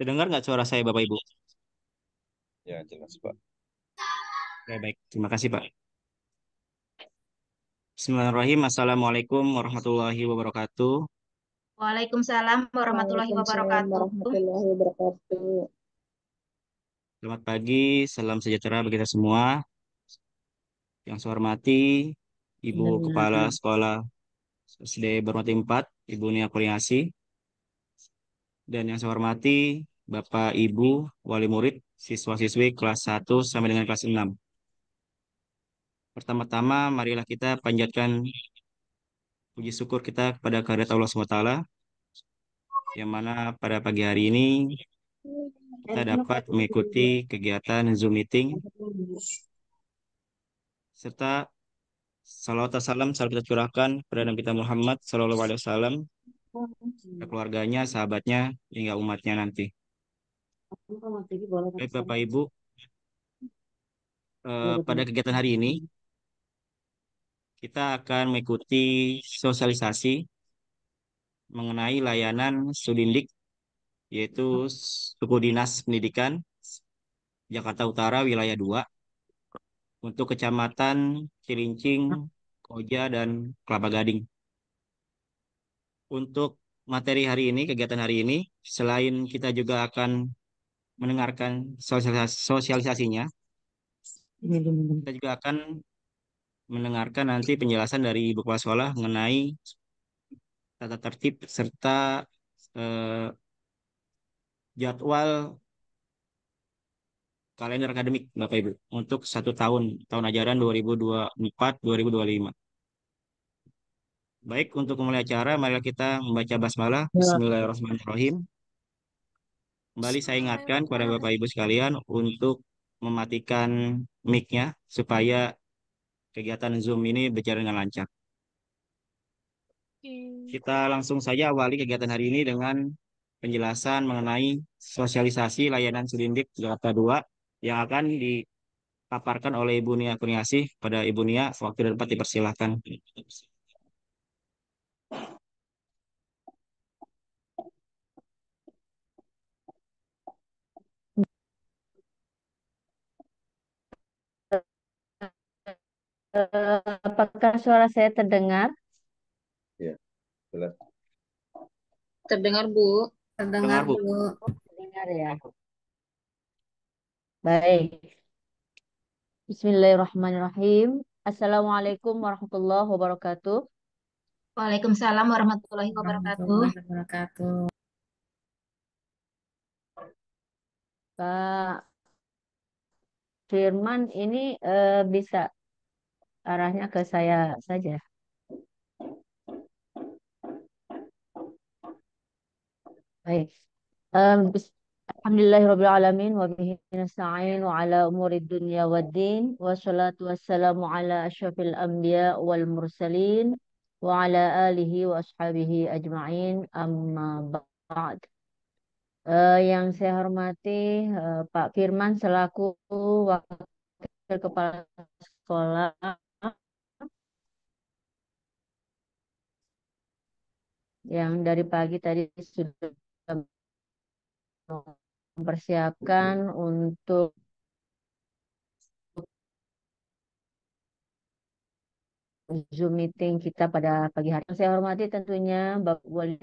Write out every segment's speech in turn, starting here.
Terdengar nggak suara saya, Bapak Ibu? Ya, jelas, Pak. Oke, baik. Terima kasih, Pak. Bismillahirrahmanirrahim. Assalamualaikum warahmatullahi wabarakatuh. Waalaikumsalam warahmatullahi Waalaikumsalam wabarakatuh. warahmatullahi wabarakatuh. Selamat pagi, salam sejahtera bagi kita semua. Yang saya hormati, Ibu Kepala Benar. Sekolah SD Bermati 4, Ibu Nia Kurniasi. Dan yang saya hormati, Bapak Ibu Wali Murid, siswa-siswi kelas 1 sampai dengan kelas 6. Pertama-tama, marilah kita panjatkan puji syukur kita kepada kehadirat Allah SWT, yang mana pada pagi hari ini kita dapat mengikuti kegiatan Zoom meeting serta salawat dan salam selalu kita curahkan kepada Nabi kita Muhammad Sallallahu Alaihi Wasallam, keluarganya, sahabatnya, hingga umatnya nanti. Baik Bapak Ibu, pada kegiatan hari ini kita akan mengikuti sosialisasi mengenai layanan Sudindik, yaitu Suku Dinas Pendidikan Jakarta Utara Wilayah 2 untuk Kecamatan Cilincing, Koja, dan Kelapa Gading. Untuk materi hari ini, kegiatan hari ini, selain kita juga akan mendengarkan sosialisasinya, kita juga akan mendengarkan nanti penjelasan dari Ibu Kepala Sekolah mengenai tata tertib serta eh, jadwal kalender akademik Bapak Ibu untuk satu tahun ajaran 2024-2025. Baik, untuk memulai acara, marilah kita membaca basmalah. Bismillahirrahmanirrahim. Kembali saya ingatkan kepada Bapak Ibu sekalian untuk mematikan mic-nya supaya kegiatan Zoom ini berjalan dengan lancar. Kita langsung saja awali kegiatan hari ini dengan penjelasan mengenai sosialisasi layanan Sulindik Jakarta 2 yang akan dipaparkan oleh Ibu Nia Kurniasih. Pada Ibu Nia, waktu dan tempat dipersilahkan. Apakah suara saya terdengar? Ya, jelas. Terdengar, Bu? Dengar, Terdengar, Bu. Bu. Terdengar ya. Baik. Bismillahirrahmanirrahim. Assalamualaikum warahmatullahi wabarakatuh. Waalaikumsalam warahmatullahi wabarakatuh. Warahmatullahi wabarakatuh. Pak Firman ini bisa arahnya ke saya saja. Baik. Alhamdulillahirrabbilalamin wa bihi nasta'in wa ala umuri dunya waddin wa salatu wassalamu ala asyrafil anbiya wal mursalin wa ala alihi wa ashabihi ajma'in amma ba'd. Yang saya hormati Pak Firman selaku Wakil Kepala Sekolah yang dari pagi tadi sudah mempersiapkan untuk Zoom meeting kita pada pagi hari. Yang saya hormati tentunya Bapak Wali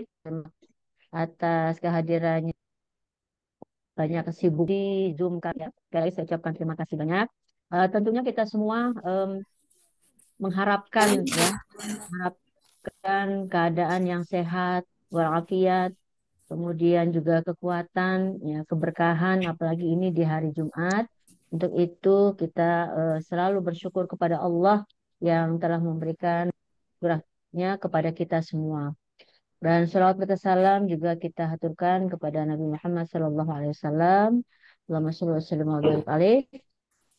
atas kehadirannya, banyak kesibukan di Zoom kali ya. Sekali lagi saya ucapkan terima kasih banyak. Tentunya kita semua mengharapkan ya, mengharapkan keadaan yang sehat, walafiat, kemudian juga kekuatan, ya, keberkahan, apalagi ini di hari Jumat. Untuk itu kita selalu bersyukur kepada Allah yang telah memberikan curahnya kepada kita semua. Dan salawat serta salam juga kita haturkan kepada Nabi Muhammad SAW. Allahumma sholli wa sallim wa barik alaih.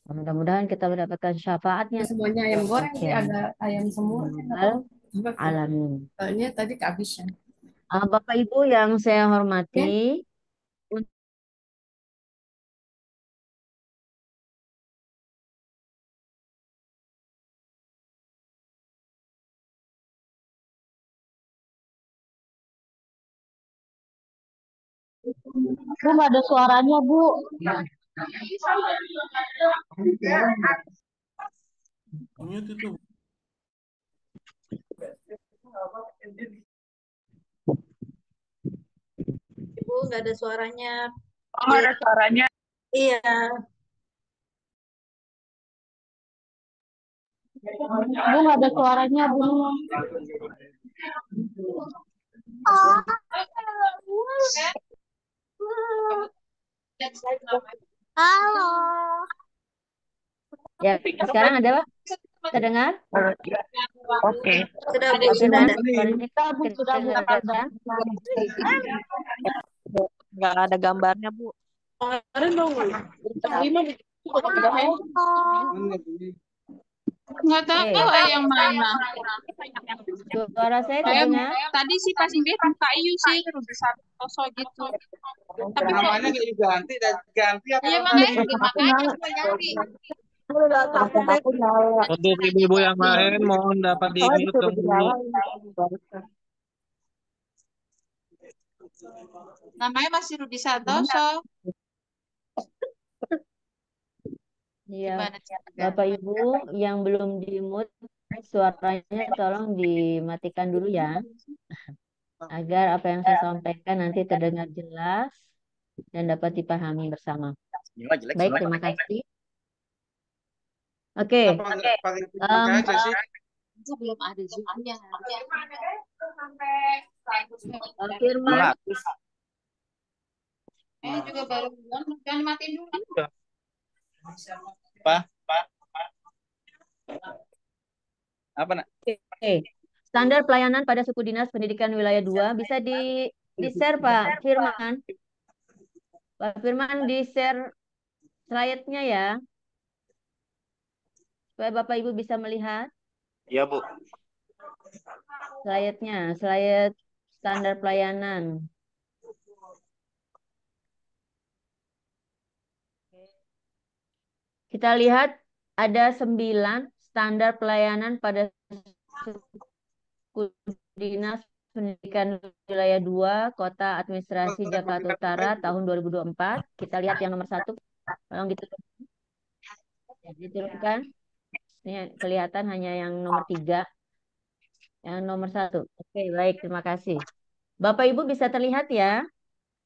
Mudah-mudahan kita mendapatkan syafaatnya Semuanya ayam goreng sih yang ada ayam semur saya nggak minimal tahu apa tuh. alamin. Soalnya tadi kehabisan. Bapak Ibu yang saya hormati, Oke. Bu, nggak ada suaranya, Bu. Mute itu. Bu, nggak ada suaranya. Oh, nggak ada suaranya. Iya. Bu, nggak ada suaranya, Bu. Halo. Ya, sekarang ada, Pak? Terdengar? Oke. Sudah, Bu. Pak Sudah Firman, ada. suara ini kedengaran? Nggak ada gambarnya, Bu. Kemarin dong. Terima Nggak tahu yang mana. Suara saya Saya terdengar? tadi sih pas lihat Kak Iyu sih Rudi Santoso gitu. Tapi kok Namanya nggak diganti dan ganti apa? iya makanya saya ganti. Untuk ibu-ibu yang lain mohon dapat di-mute dong dulu. Namanya masih Rudi Santoso. Iya, Gimana cara Bapak Ibu yang belum di-mute, suaranya tolong dimatikan dulu ya, agar apa yang saya sampaikan nanti terdengar jelas dan dapat dipahami bersama. Baik, terima kasih. Oke, Pakai em, aja sih. belum ada zoomnya. Pak Firman, juga baru bilang jangan matiin dulu. Apa nak? oke. Standar pelayanan pada suku dinas pendidikan wilayah 2 bisa di-share Pak Firman. Pak Firman di-share slide-nya ya, supaya Bapak Ibu bisa melihat Iya, Bu. slide-nya, slide standar pelayanan. Kita lihat ada 9 standar pelayanan pada suku dinas pendidikan wilayah 2 Kota Administrasi Jakarta Utara tahun 2024. Kita lihat yang nomor 1. Tolong diturunkan. Ya, diturunkan. Ini kelihatan hanya yang nomor 3. Yang nomor 1. Oke, baik. Terima kasih. Bapak Ibu bisa terlihat ya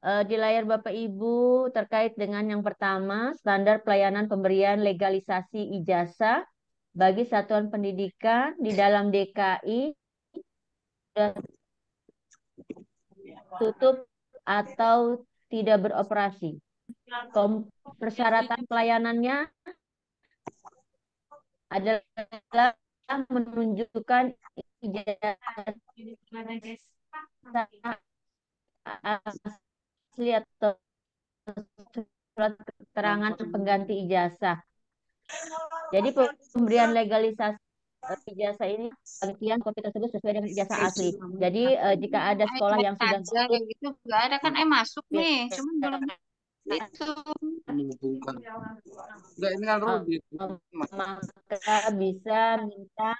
di layar Bapak Ibu terkait dengan yang pertama, standar pelayanan pemberian legalisasi ijazah bagi satuan pendidikan di dalam DKI sudah tutup atau tidak beroperasi. Persyaratan pelayanannya adalah menunjukkan ijazah asli atau surat keterangan pengganti ijazah. Jadi pemberian legalisasi ijazah ini pengertian kopi tersebut sesuai dengan ijazah asli. Jadi jika ada sekolah yang sudah aja kayak gitu nggak ada kan masuk nih cuman belum itu Bukan. Enggak, ini kan Rudi. maka bisa minta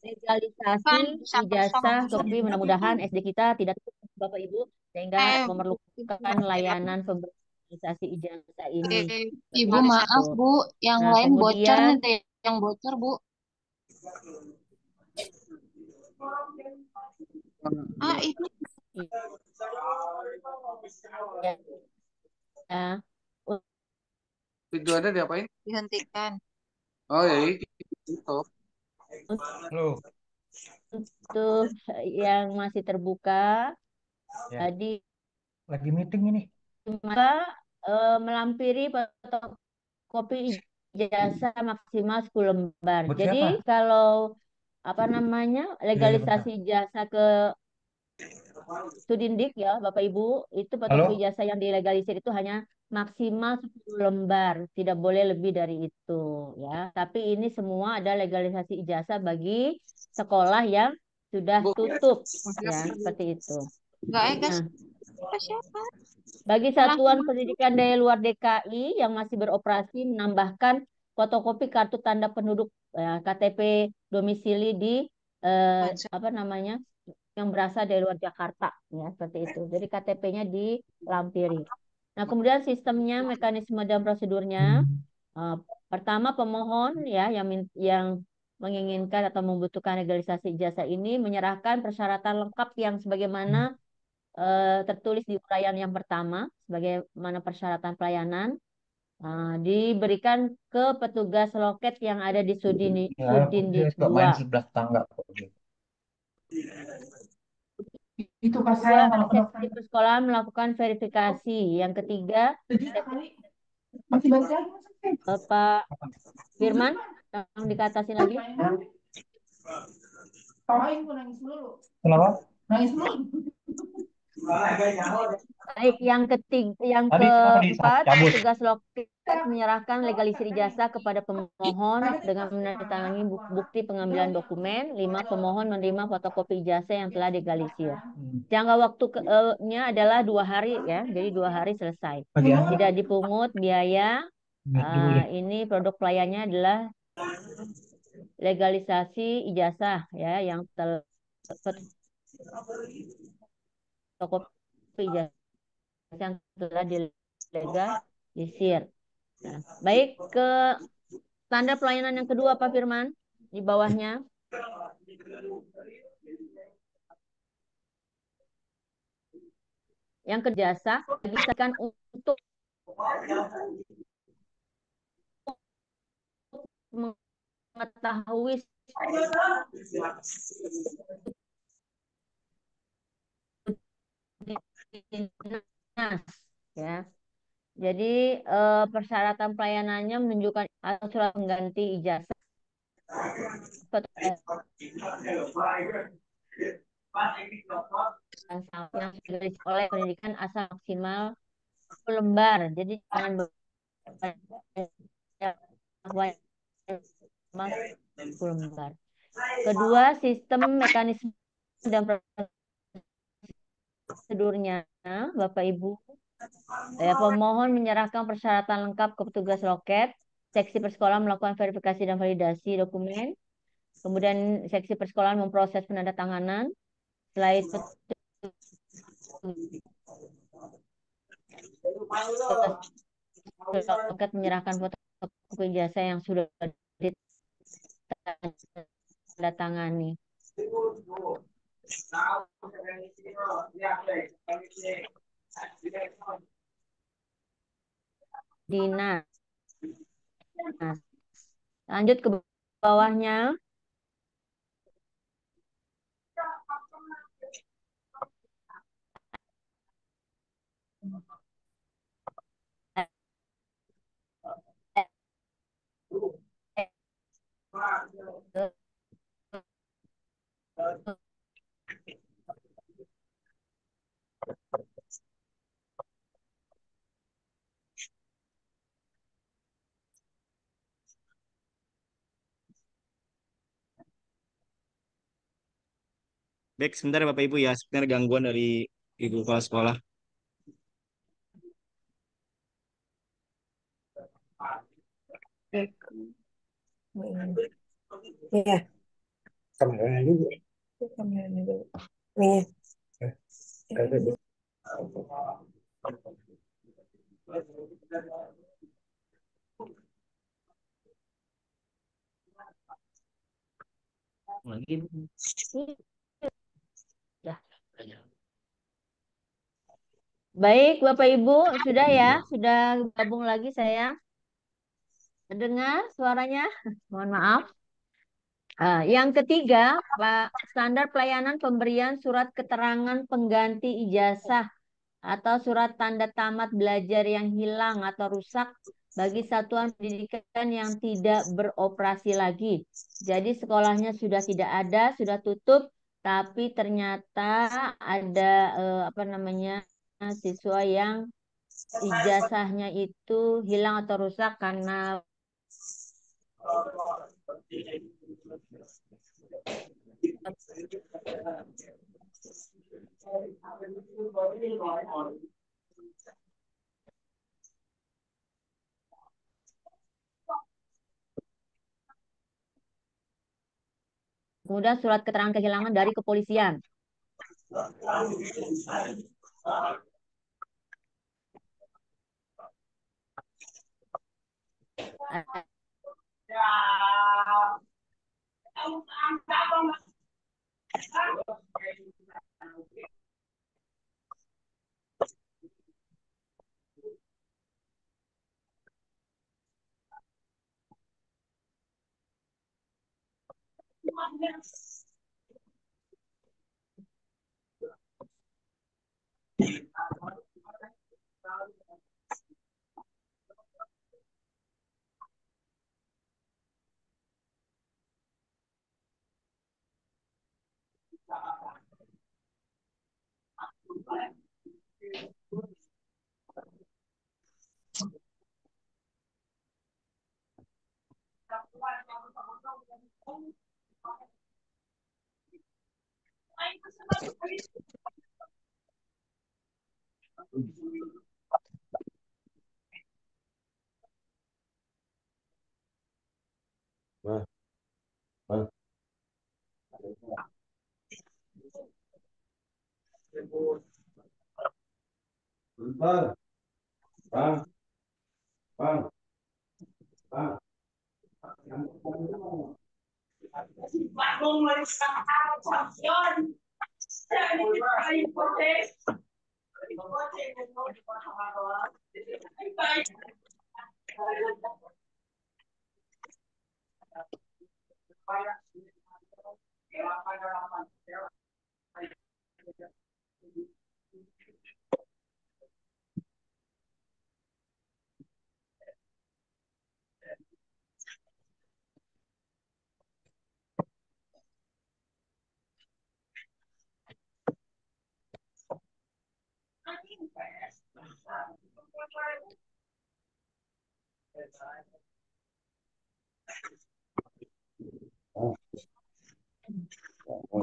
legalisasi kan sampai ijazah sama kopi. Mudah-mudahan SD kita tidak tutup Bapak Ibu sehingga memerlukan layanan pemberian legalisasi ijazah ini. Ibu maaf Bu, yang Nah, lain bocor kemudian nih, yang bocor Bu. itu ya, ya, Tujuannya diapain? dihentikan. Oh ya, itu. Halo. untuk yang masih terbuka Ya. tadi Lagi meeting ini. maka melampiri fotokopi ijazah maksimal 10 lembar. Buat Jadi siapa? kalau apa namanya legalisasi ijazah ke Sudindik ya Bapak Ibu, itu fotokopi ijazah yang dilegalisir itu hanya maksimal 10 lembar, tidak boleh lebih dari itu ya. Tapi ini semua ada legalisasi ijazah bagi sekolah yang sudah tutup ya, seperti itu. Enggak guys. Nah, Siapa? bagi satuan pendidikan dari luar DKI yang masih beroperasi menambahkan fotokopi kartu tanda penduduk KTP domisili di apa namanya yang berasal dari luar Jakarta, ya seperti itu. Jadi KTP-nya dilampiri. Nah, kemudian sistemnya, mekanisme dan prosedurnya. Pertama, pemohon ya yang menginginkan atau membutuhkan legalisasi ijazah ini menyerahkan persyaratan lengkap yang sebagaimana tertulis di uraian yang pertama, sebagaimana persyaratan pelayanan, diberikan ke petugas loket yang ada di Ya, aku Sudin dia suka main 2. sebelah tangga kok. Itu kak Kedua, sayang kalau seksi kedokteran. persekolahan melakukan verifikasi. Yang ketiga, Sejuta kali. Masih baca lagi masih. Pak Firman, yang dikatasin lagi. Tawain gue nangis dulu. Kenapa? Nangis dulu. Baik, yang Tadi kenapa keempat, dicabut? petugas loket menyerahkan legalisasi ijazah kepada pemohon dengan menandatangani bukti pengambilan dokumen. 5, pemohon menerima fotokopi ijazah yang telah digalisir. Jangka waktunya adalah 2 hari ya, jadi 2 hari selesai. Tidak dipungut biaya. Ini produk pelayannya adalah legalisasi ijazah ya yang fotokopi ijazah yang telah dilegalisir. Nah, baik ke standar pelayanan yang kedua Pak Firman di bawahnya. Yang kerjasa disampaikan untuk mengetahui dinas ya. Jadi persyaratan pelayanannya menunjukkan surat pengganti ijazah yang ditulis oleh pendidikan asal maksimal 10 lembar. Jadi jangan mas 10 lembar. Kedua, sistem mekanisme dan prosedurnya, Bapak Ibu. Pemohon menyerahkan persyaratan lengkap ke petugas loket. Seksi persekolahan melakukan verifikasi dan validasi dokumen. Kemudian seksi persekolahan memproses penandatanganan. Setelah itu loket menyerahkan fotokopi ijazah yang sudah ditandatangani. Dinas. Lanjut ke bawahnya. Baik, sebentar Bapak Ibu ya, sebentar gangguan dari Ibu Kepala Sekolah. Iya, kameranya dulu. Kameranya dulu. Iya. Lagi. Baik, Bapak Ibu, sudah ya, sudah gabung lagi saya. Mendengar suaranya? Mohon maaf. Yang ketiga, Pak, standar pelayanan pemberian surat keterangan pengganti ijazah atau surat tanda tamat belajar yang hilang atau rusak bagi satuan pendidikan yang tidak beroperasi lagi. Jadi sekolahnya sudah tidak ada, sudah tutup, tapi ternyata ada siswa yang ijazahnya itu hilang atau rusak karena kemudian surat keterangan kehilangan dari kepolisian. Nah, nah. Bentar, Bang, Bang, Bang. Oh,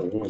ini.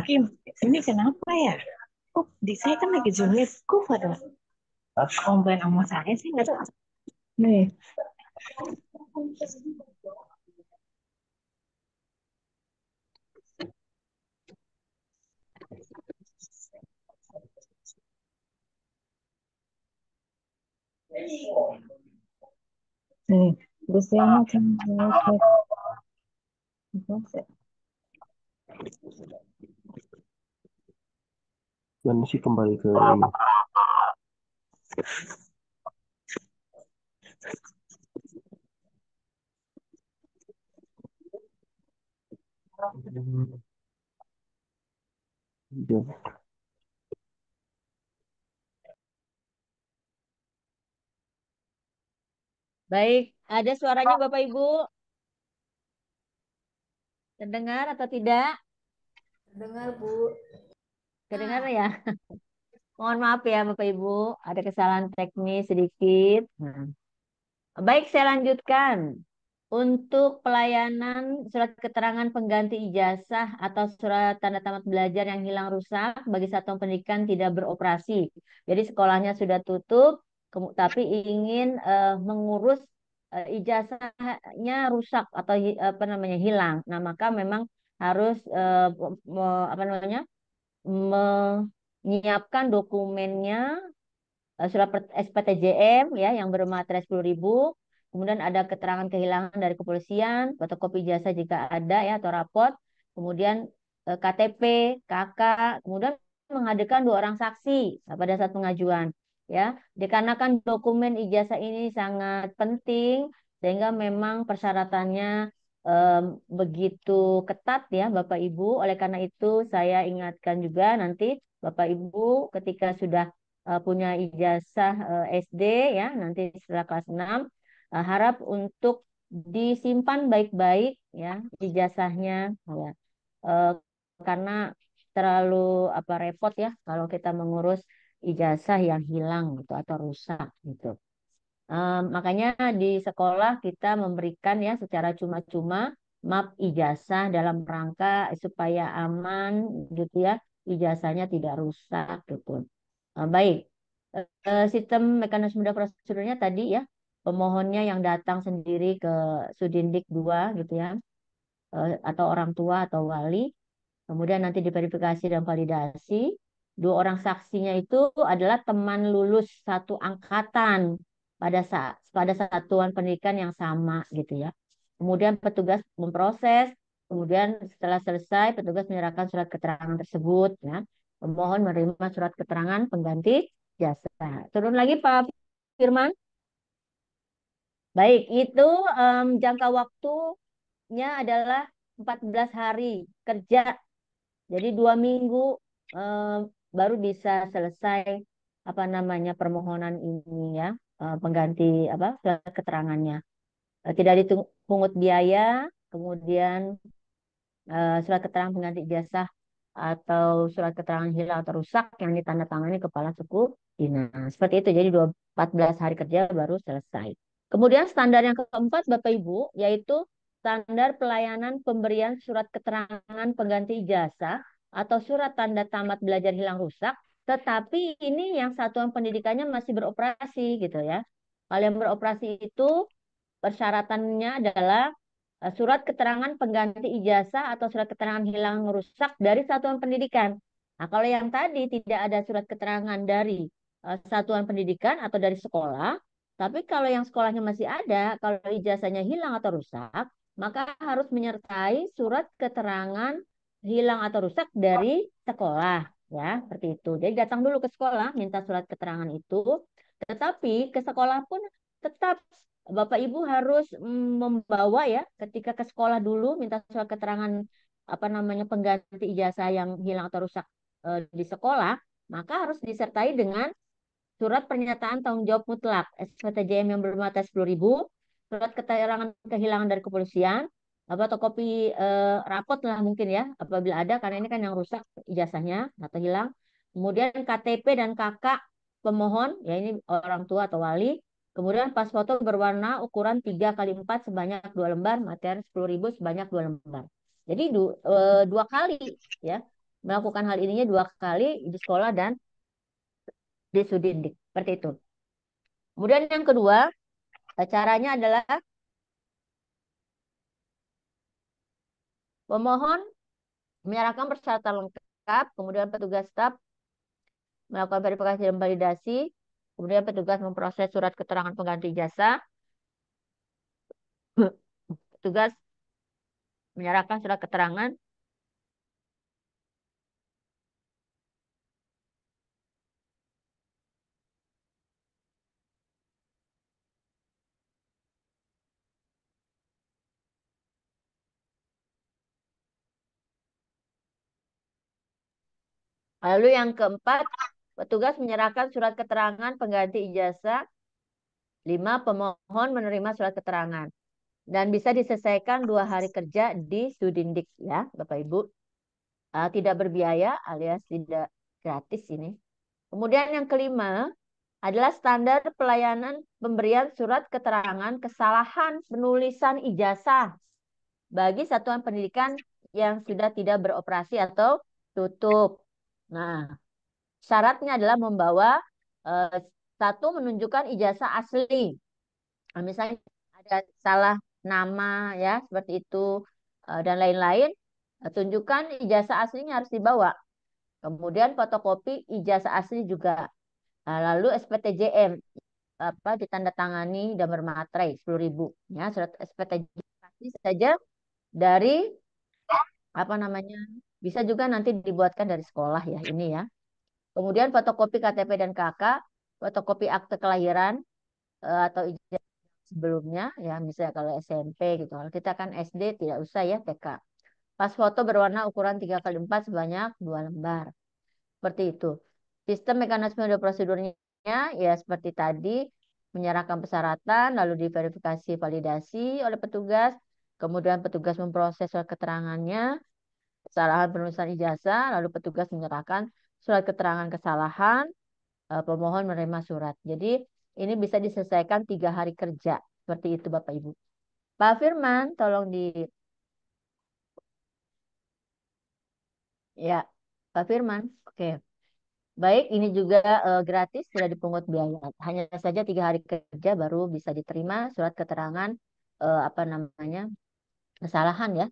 Kim, ini kenapa ya? Oh, di saya kan lagi Zoom kok ada komplain sama saya sih nggak tahu. Nih, nih, dosennya kan Dan sih kembali ke ini. Baik, ada suaranya Bapak Ibu? Terdengar atau tidak? Dengar, Bu. Terdengar ya? Mohon maaf ya Bapak Ibu, ada kesalahan teknis sedikit. Baik, saya lanjutkan. Untuk pelayanan surat keterangan pengganti ijazah atau surat tanda tamat belajar yang hilang rusak bagi satuan pendidikan tidak beroperasi. Jadi sekolahnya sudah tutup, tapi ingin mengurus ijazahnya rusak atau apa namanya hilang. Nah, maka memang harus apa namanya menyiapkan dokumennya, surat SPTJM ya yang bermaterai 10.000, kemudian ada keterangan kehilangan dari kepolisian, fotokopi ijazah jika ada ya atau rapot, kemudian KTP, KK, kemudian menghadirkan 2 orang saksi pada saat pengajuan ya. Dikarenakan dokumen ijazah ini sangat penting sehingga memang persyaratannya begitu ketat ya Bapak Ibu. Oleh karena itu saya ingatkan juga nanti Bapak Ibu ketika sudah punya ijazah SD ya nanti setelah kelas 6 harap untuk disimpan baik-baik ya ijazahnya ya. Eh, karena terlalu apa repot ya kalau kita mengurus ijazah yang hilang gitu atau rusak gitu. Makanya di sekolah kita memberikan ya secara cuma-cuma map ijazah dalam rangka supaya aman gitu ya, ijazahnya tidak rusak gitu. Baik, sistem mekanisme dan prosedurnya tadi ya, pemohonnya yang datang sendiri ke Sudindik 2 gitu ya, atau orang tua atau wali, kemudian nanti diverifikasi dan validasi. 2 orang saksinya itu adalah teman lulus satu angkatan pada satuan pendidikan yang sama gitu ya. Kemudian petugas memproses, kemudian setelah selesai petugas menyerahkan surat keterangan tersebut ya. Pemohon menerima surat keterangan pengganti jasa. Turun lagi Pak Firman. Baik, itu jangka waktunya adalah 14 hari kerja. Jadi 2 minggu eh, baru bisa selesai apa namanya permohonan ini ya, pengganti apa surat keterangannya. Tidak dipungut biaya, kemudian surat keterangan pengganti ijazah atau surat keterangan hilang atau rusak yang ditandatangani kepala suku dinas. Seperti itu. Jadi 14 hari kerja baru selesai. Kemudian standar yang keempat Bapak Ibu yaitu standar pelayanan pemberian surat keterangan pengganti ijazah atau surat tanda tamat belajar hilang rusak, tetapi ini yang satuan pendidikannya masih beroperasi gitu ya. Kalau yang beroperasi itu persyaratannya adalah surat keterangan pengganti ijazah atau surat keterangan hilang rusak dari satuan pendidikan. Nah, kalau yang tadi tidak ada surat keterangan dari satuan pendidikan atau dari sekolah, tapi kalau yang sekolahnya masih ada, kalau ijazahnya hilang atau rusak, maka harus menyertai surat keterangan hilang atau rusak dari sekolah, ya, seperti itu. Jadi datang dulu ke sekolah, minta surat keterangan itu, tetapi ke sekolah pun tetap Bapak Ibu harus membawa ya ketika ke sekolah dulu minta surat keterangan apa namanya pengganti ijazah yang hilang atau rusak di sekolah, maka harus disertai dengan surat pernyataan tanggung jawab mutlak SPTJM yang bermuatan 10.000, surat keterangan kehilangan dari kepolisian, atau kopi rapot lah mungkin ya apabila ada karena ini kan yang rusak ijazahnya atau hilang. Kemudian KTP dan KK pemohon ya ini orang tua atau wali. Kemudian pas foto berwarna ukuran 3x4 sebanyak 2 lembar, materi 10.000 sebanyak 2 lembar. Jadi 2 kali ya melakukan hal ininya 2 kali di sekolah dan di Sudindik seperti itu. Kemudian yang kedua caranya adalah pemohon menyerahkan persyaratan lengkap, kemudian petugas staf melakukan verifikasi dan validasi, kemudian petugas memproses surat keterangan pengganti jasa, petugas menyerahkan surat keterangan lalu yang keempat, petugas menyerahkan surat keterangan pengganti ijazah. 5, pemohon menerima surat keterangan. Dan bisa diselesaikan 2 hari kerja di Sudindik ya, Bapak Ibu. Tidak berbiaya alias tidak gratis ini. Kemudian yang kelima adalah standar pelayanan pemberian surat keterangan kesalahan penulisan ijazah bagi satuan pendidikan yang sudah tidak beroperasi atau tutup. Nah, syaratnya adalah membawa Satu, menunjukkan ijazah asli. Misalnya ada salah nama ya seperti itu dan lain-lain, tunjukkan ijazah aslinya harus dibawa. Kemudian fotokopi ijazah asli juga. Lalu SPTJM ditandatangani dan bermaterai 10.000 ya. Surat SPTJM pasti saja dari bisa juga nanti dibuatkan dari sekolah ya ini ya. Kemudian fotokopi KTP dan KK, fotokopi akte kelahiran atau ijazah sebelumnya ya, misalnya kalau SMP gitu. Kalau kita kan SD tidak usah ya, TK. Pas foto berwarna ukuran 3x4 sebanyak 2 lembar. Seperti itu. Sistem mekanisme dan prosedurnya ya seperti tadi, menyerahkan persyaratan, lalu diverifikasi validasi oleh petugas, kemudian petugas memproses surat keterangannya, kesalahan penulisan ijazah, lalu petugas menyerahkan surat keterangan kesalahan, pemohon menerima surat. Jadi ini bisa diselesaikan 3 hari kerja. Seperti itu Bapak Ibu. Pak Firman, tolong di... Ya, Pak Firman. Oke. Baik, ini juga gratis, tidak dipungut biaya. Hanya saja 3 hari kerja baru bisa diterima surat keterangan kesalahan ya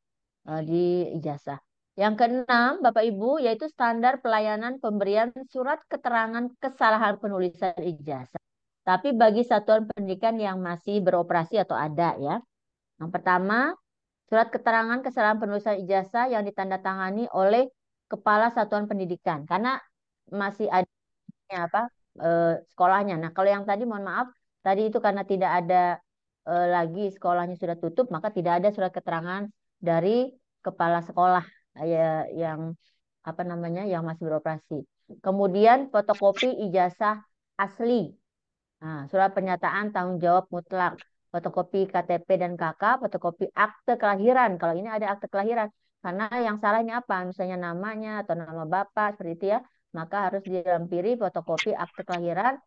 di ijazah. Yang keenam, Bapak Ibu, yaitu standar pelayanan pemberian surat keterangan kesalahan penulisan ijazah. Tapi bagi satuan pendidikan yang masih beroperasi atau ada ya. Yang pertama, surat keterangan kesalahan penulisan ijazah yang ditandatangani oleh kepala satuan pendidikan. Karena masih ada sekolahnya. Nah, kalau yang tadi mohon maaf, tadi itu karena tidak ada lagi sekolahnya sudah tutup, maka tidak ada surat keterangan dari kepala sekolah yang yang masih beroperasi. Kemudian fotokopi ijazah asli. Nah, surat pernyataan tanggung jawab mutlak, fotokopi KTP dan KK, fotokopi akte kelahiran. Kalau ini ada akte kelahiran, karena yang salah ini apa? Misalnya namanya atau nama bapak seperti itu ya, maka harus dilampiri fotokopi akte kelahiran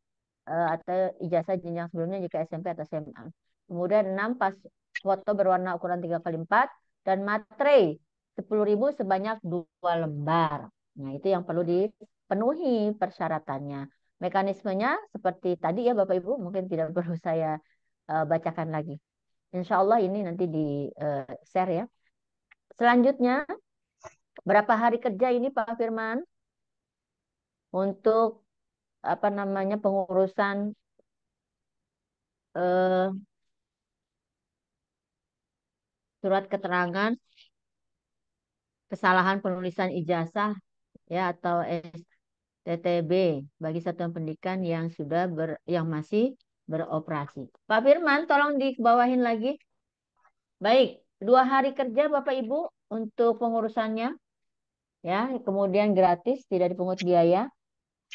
atau ijazah jenjang sebelumnya jika SMP atau SMA. Kemudian 6, pas foto berwarna ukuran 3x4 dan materai 10.000 sebanyak 2 lembar. Nah, itu yang perlu dipenuhi persyaratannya. Mekanismenya seperti tadi ya Bapak Ibu, mungkin tidak perlu saya bacakan lagi. Insya Allah ini nanti di share ya. Selanjutnya, berapa hari kerja ini Pak Firman? Untuk pengurusan surat keterangan kesalahan penulisan ijazah ya atau STTB bagi satuan pendidikan yang yang masih beroperasi. Pak Firman, tolong dibawahin lagi. Baik, 2 hari kerja Bapak Ibu untuk pengurusannya ya, kemudian gratis, tidak dipungut biaya.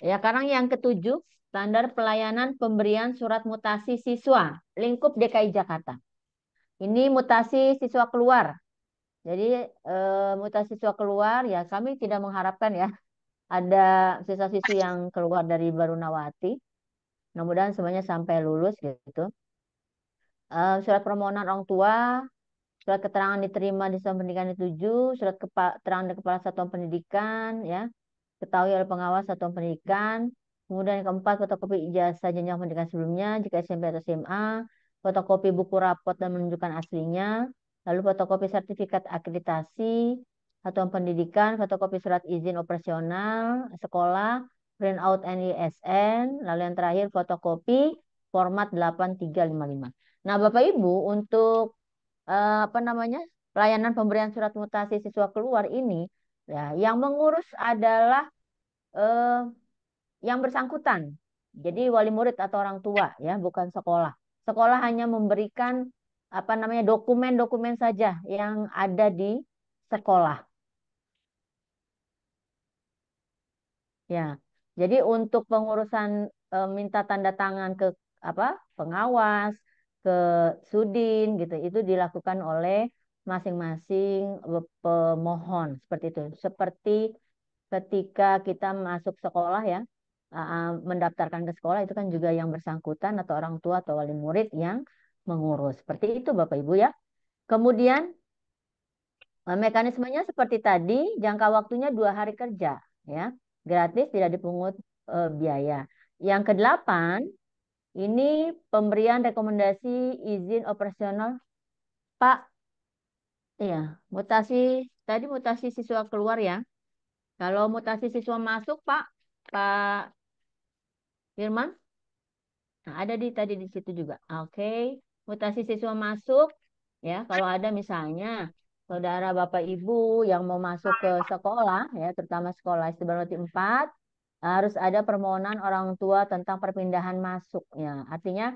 Ya, sekarang yang ketujuh, standar pelayanan pemberian surat mutasi siswa lingkup DKI Jakarta. Ini mutasi siswa keluar. Jadi mutasi siswa keluar ya kami tidak mengharapkan ya ada siswa-siswi yang keluar dari Barunawati. Mudah-mudahan semuanya sampai lulus gitu. Surat permohonan orang tua, surat keterangan diterima di satuan pendidikan dituju, surat keterangan dari kepala satuan pendidikan ya, ketahui oleh pengawas satuan pendidikan. Kemudian yang keempat, fotokopi ijazah jenjang pendidikan sebelumnya jika SMP atau SMA, fotokopi buku rapot dan menunjukkan aslinya, lalu fotokopi sertifikat akreditasi satuan pendidikan, fotokopi surat izin operasional sekolah, print out NISN, lalu yang terakhir fotokopi format 8355. Nah, Bapak Ibu, untuk pelayanan pemberian surat mutasi siswa keluar ini ya, yang mengurus adalah yang bersangkutan. Jadi wali murid atau orang tua ya, bukan sekolah. Sekolah hanya memberikan dokumen-dokumen saja yang ada di sekolah. Ya. Jadi untuk pengurusan minta tanda tangan ke pengawas, ke Sudin gitu, itu dilakukan oleh masing-masing pemohon seperti itu. Seperti ketika kita masuk sekolah ya, mendaftarkan ke sekolah itu kan juga yang bersangkutan atau orang tua atau wali murid yang mengurus. Seperti itu Bapak Ibu ya. Kemudian mekanismenya seperti tadi, jangka waktunya 2 hari kerja ya. Gratis, tidak dipungut biaya. Yang kedelapan, ini pemberian rekomendasi izin operasional. Pak, iya, mutasi siswa keluar ya. Kalau mutasi siswa masuk, Pak Firman, nah, ada tadi di situ juga. Oke, mutasi siswa masuk ya. Kalau ada misalnya saudara Bapak Ibu yang mau masuk ke sekolah ya, terutama sekolah SD Baranwati 4, harus ada permohonan orang tua tentang perpindahan masuk ya. Artinya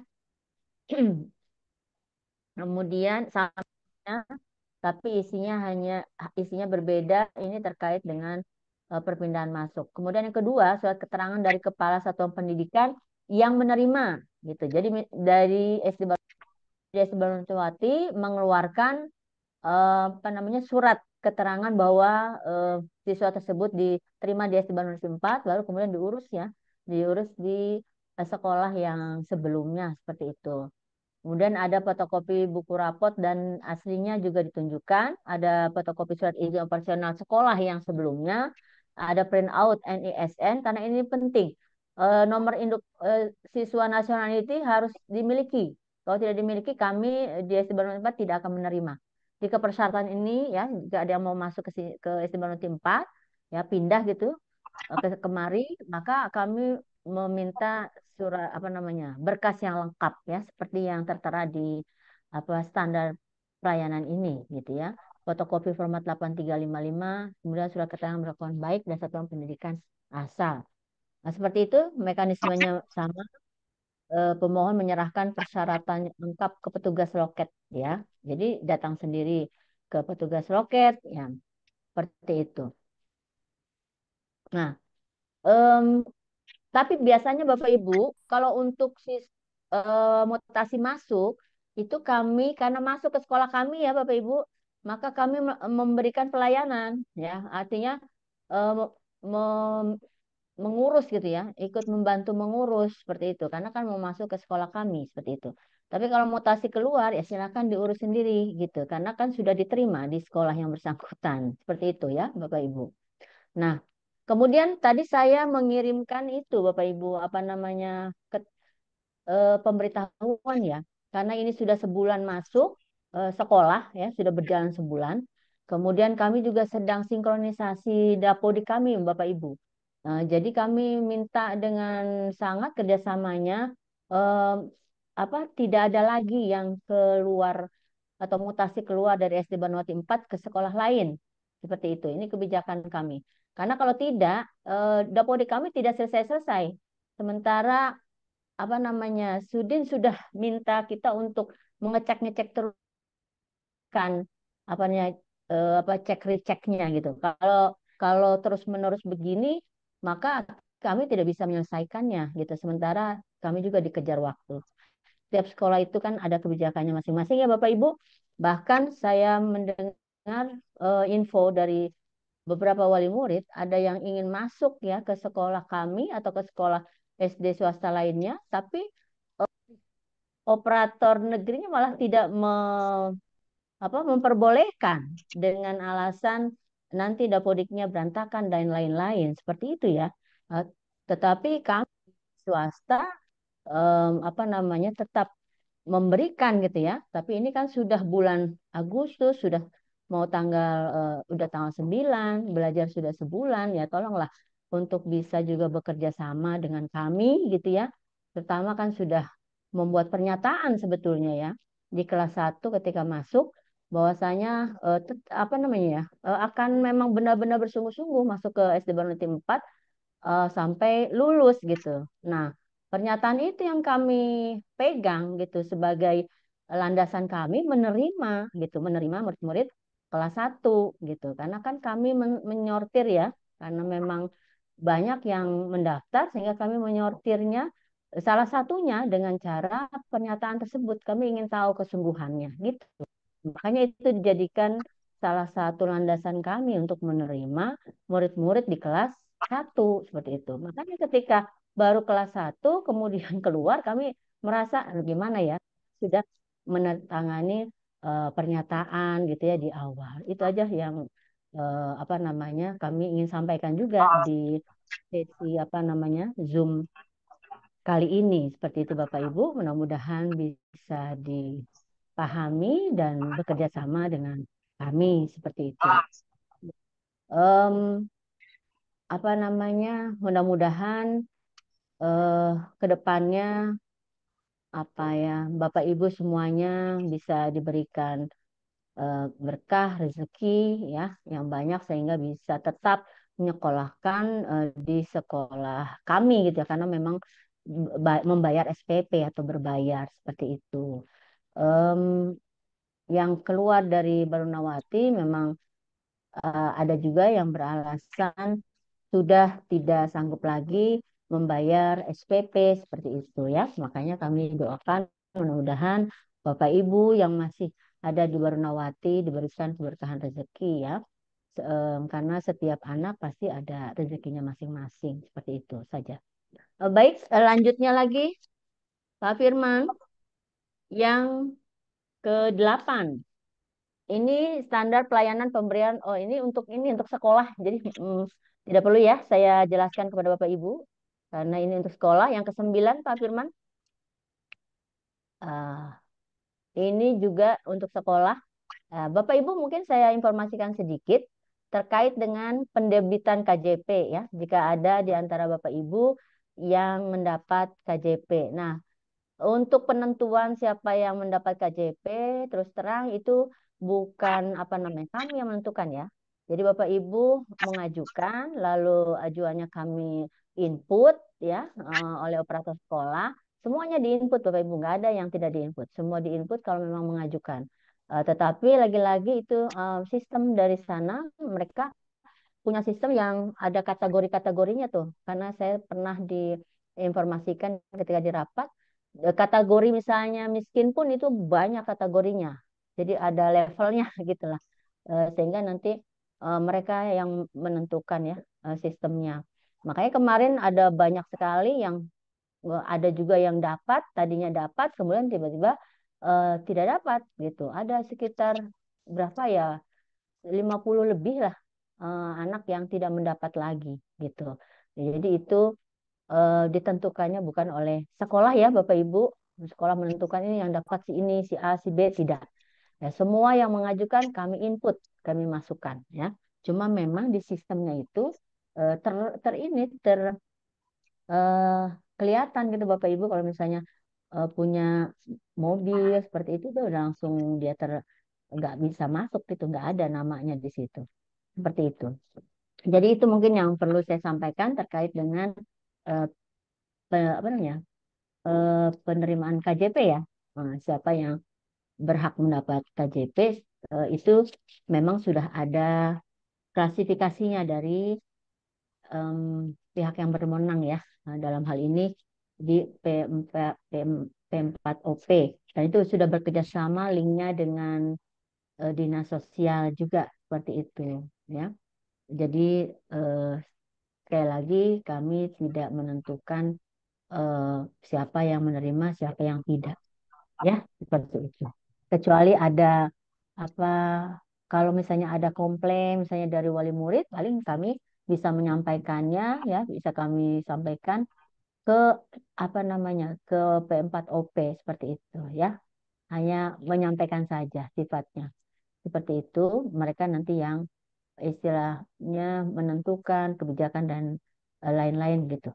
kemudian sama, tapi isinya berbeda. Ini terkait dengan perpindahan masuk. Kemudian yang kedua, surat keterangan dari kepala satuan pendidikan yang menerima gitu. Jadi dari SD Baranwati mengeluarkan apa namanya surat keterangan bahwa siswa tersebut diterima di SD Baranwati 4, lalu kemudian diurus di sekolah yang sebelumnya seperti itu. Kemudian ada fotokopi buku rapot dan aslinya juga ditunjukkan. Ada fotokopi surat izin operasional sekolah yang sebelumnya. Ada print out NISN karena ini penting. Nomor induk siswa nationality harus dimiliki. Kalau tidak dimiliki, kami di SD Baranwati 4 tidak akan menerima. Jika persyaratan ini ya, jika ada yang mau masuk ke SD Baranwati 4, ya pindah gitu kemari, maka kami meminta surat apa namanya berkas yang lengkap ya seperti yang tertera di standar pelayanan ini gitu ya, fotokopi format 8355, kemudian surat keterangan berkelakuan baik dan satuan pendidikan asal. Nah, seperti itu mekanismenya sama. Pemohon menyerahkan persyaratan lengkap ke petugas loket ya, jadi datang sendiri ke petugas loket ya, seperti itu. Nah, tapi biasanya Bapak Ibu, kalau untuk mutasi masuk, itu kami karena masuk ke sekolah kami ya Bapak Ibu, maka kami memberikan pelayanan ya, artinya eh, me- mengurus gitu ya, ikut membantu mengurus seperti itu, karena kan mau masuk ke sekolah kami seperti itu. Tapi kalau mutasi keluar ya silakan diurus sendiri gitu, karena kan sudah diterima di sekolah yang bersangkutan seperti itu ya Bapak Ibu. Nah, kemudian tadi saya mengirimkan itu Bapak Ibu apa namanya pemberitahuan ya. Karena ini sudah sebulan masuk sekolah ya, sudah berjalan sebulan. Kemudian kami juga sedang sinkronisasi dapodik kami Bapak Ibu. Jadi kami minta dengan sangat kerjasamanya eh, tidak ada lagi yang keluar atau mutasi keluar dari SD Baranwati 4 ke sekolah lain. Seperti itu. Ini kebijakan kami. Karena kalau tidak, dapodik kami tidak selesai-selesai. Sementara apa namanya Sudin sudah minta kita untuk mengecek-ngecek terus kan apanya cek rechecknya gitu. Kalau kalau terus-menerus begini, maka kami tidak bisa menyelesaikannya gitu. Sementara kami juga dikejar waktu. Setiap sekolah itu kan ada kebijakannya masing-masing ya Bapak Ibu. Bahkan saya mendengar info dari beberapa wali murid ada yang ingin masuk ya ke sekolah kami atau ke sekolah SD swasta lainnya, tapi operator negerinya malah tidak memperbolehkan dengan alasan nanti dapodiknya berantakan dan lain-lain seperti itu ya. Eh, Tetapi kami swasta tetap memberikan gitu ya. Tapi ini kan sudah bulan Agustus, mau udah tanggal 9, belajar sudah sebulan ya, tolonglah untuk bisa juga bekerja sama dengan kami gitu ya. Pertama kan sudah membuat pernyataan sebetulnya ya di kelas 1 ketika masuk bahwasanya akan memang benar-benar bersungguh-sungguh masuk ke SD Baranwati 4 sampai lulus gitu. Nah, pernyataan itu yang kami pegang gitu sebagai landasan kami menerima murid-murid kelas 1 gitu. Karena kan kami menyortir ya, karena memang banyak yang mendaftar sehingga kami menyortirnya salah satunya dengan cara pernyataan tersebut. Kami ingin tahu kesungguhannya gitu. Makanya itu dijadikan salah satu landasan kami untuk menerima murid-murid di kelas 1 seperti itu. Makanya ketika baru kelas 1 kemudian keluar kami merasa gimana ya sudah menandatangani pernyataan gitu ya di awal. Itu aja yang kami ingin sampaikan juga di sesi Zoom kali ini. Seperti itu Bapak Ibu, mudah-mudahan bisa dipahami dan bekerja sama dengan kami seperti itu. Em, apa namanya? Mudah-mudahan ke depannya apa ya Bapak Ibu semuanya bisa diberikan berkah rezeki ya yang banyak sehingga bisa tetap menyekolahkan di sekolah kami gitu ya karena memang membayar SPP atau berbayar seperti itu. Em, yang keluar dari Barunawati memang ada juga yang beralasan sudah tidak sanggup lagi membayar SPP seperti itu ya. Makanya kami doakan mudah-mudahan Bapak Ibu yang masih ada di Barunawati diberikan keberkahan rezeki ya. Karena setiap anak pasti ada rezekinya masing-masing. Seperti itu saja. Baik, lanjutnya lagi Pak Firman yang ke-8. Ini standar pelayanan pemberian. Oh, ini untuk sekolah. Jadi tidak perlu ya saya jelaskan kepada Bapak Ibu karena ini untuk sekolah. Yang ke-9 Pak Firman. Ah, ini juga untuk sekolah. Bapak Ibu mungkin saya informasikan sedikit terkait dengan pendebitan KJP ya. Jika ada di antara Bapak Ibu yang mendapat KJP. Nah, untuk penentuan siapa yang mendapat KJP, terus terang itu bukan apa namanya kami yang menentukan ya. Jadi Bapak Ibu mengajukan, lalu ajuannya kami input ya oleh operator sekolah. Semuanya diinput Bapak Ibu, nggak ada yang tidak diinput. Semua diinput kalau memang mengajukan. Tetapi lagi-lagi itu sistem dari sana mereka punya sistem yang ada kategori-kategorinya tuh. Karena saya pernah diinformasikan ketika di rapat, kategori misalnya miskin pun itu banyak kategorinya. Jadi ada levelnya gitu lah. Sehingga nanti mereka yang menentukan ya sistemnya. Makanya kemarin ada banyak sekali yang ada juga yang dapat, tadinya dapat, kemudian tiba-tiba tidak dapat gitu. Ada sekitar berapa ya? 50 lebih lah anak yang tidak mendapat lagi gitu. Jadi itu ditentukannya bukan oleh sekolah ya Bapak Ibu. Sekolah menentukan ini yang dapat si ini, si A, si B, tidak. Ya, semua yang mengajukan kami input, kami masukkan ya. Cuma memang di sistemnya itu eh, ter, ter ini ter eh, kelihatan gitu Bapak Ibu kalau misalnya punya mobil seperti itu tuh udah langsung dia nggak bisa masuk gitu, nggak ada namanya di situ. Seperti itu. Jadi itu mungkin yang perlu saya sampaikan terkait dengan eh, apa namanya penerimaan KJP ya. Siapa yang berhak mendapat KJP itu memang sudah ada klasifikasinya dari pihak yang berwenang ya. Dalam hal ini di P4OP. Dan itu sudah bekerja sama linknya dengan dinas sosial juga seperti itu ya. Jadi eh, sekali lagi kami tidak menentukan eh, siapa yang menerima, siapa yang tidak. Ya, seperti itu. Kecuali ada apa kalau misalnya ada komplain misalnya dari wali murid, paling kami bisa menyampaikannya ya, bisa kami sampaikan ke apa namanya? Ke P4OP seperti itu ya. Hanya menyampaikan saja sifatnya. Seperti itu, mereka nanti yang istilahnya menentukan kebijakan dan lain-lain gitu.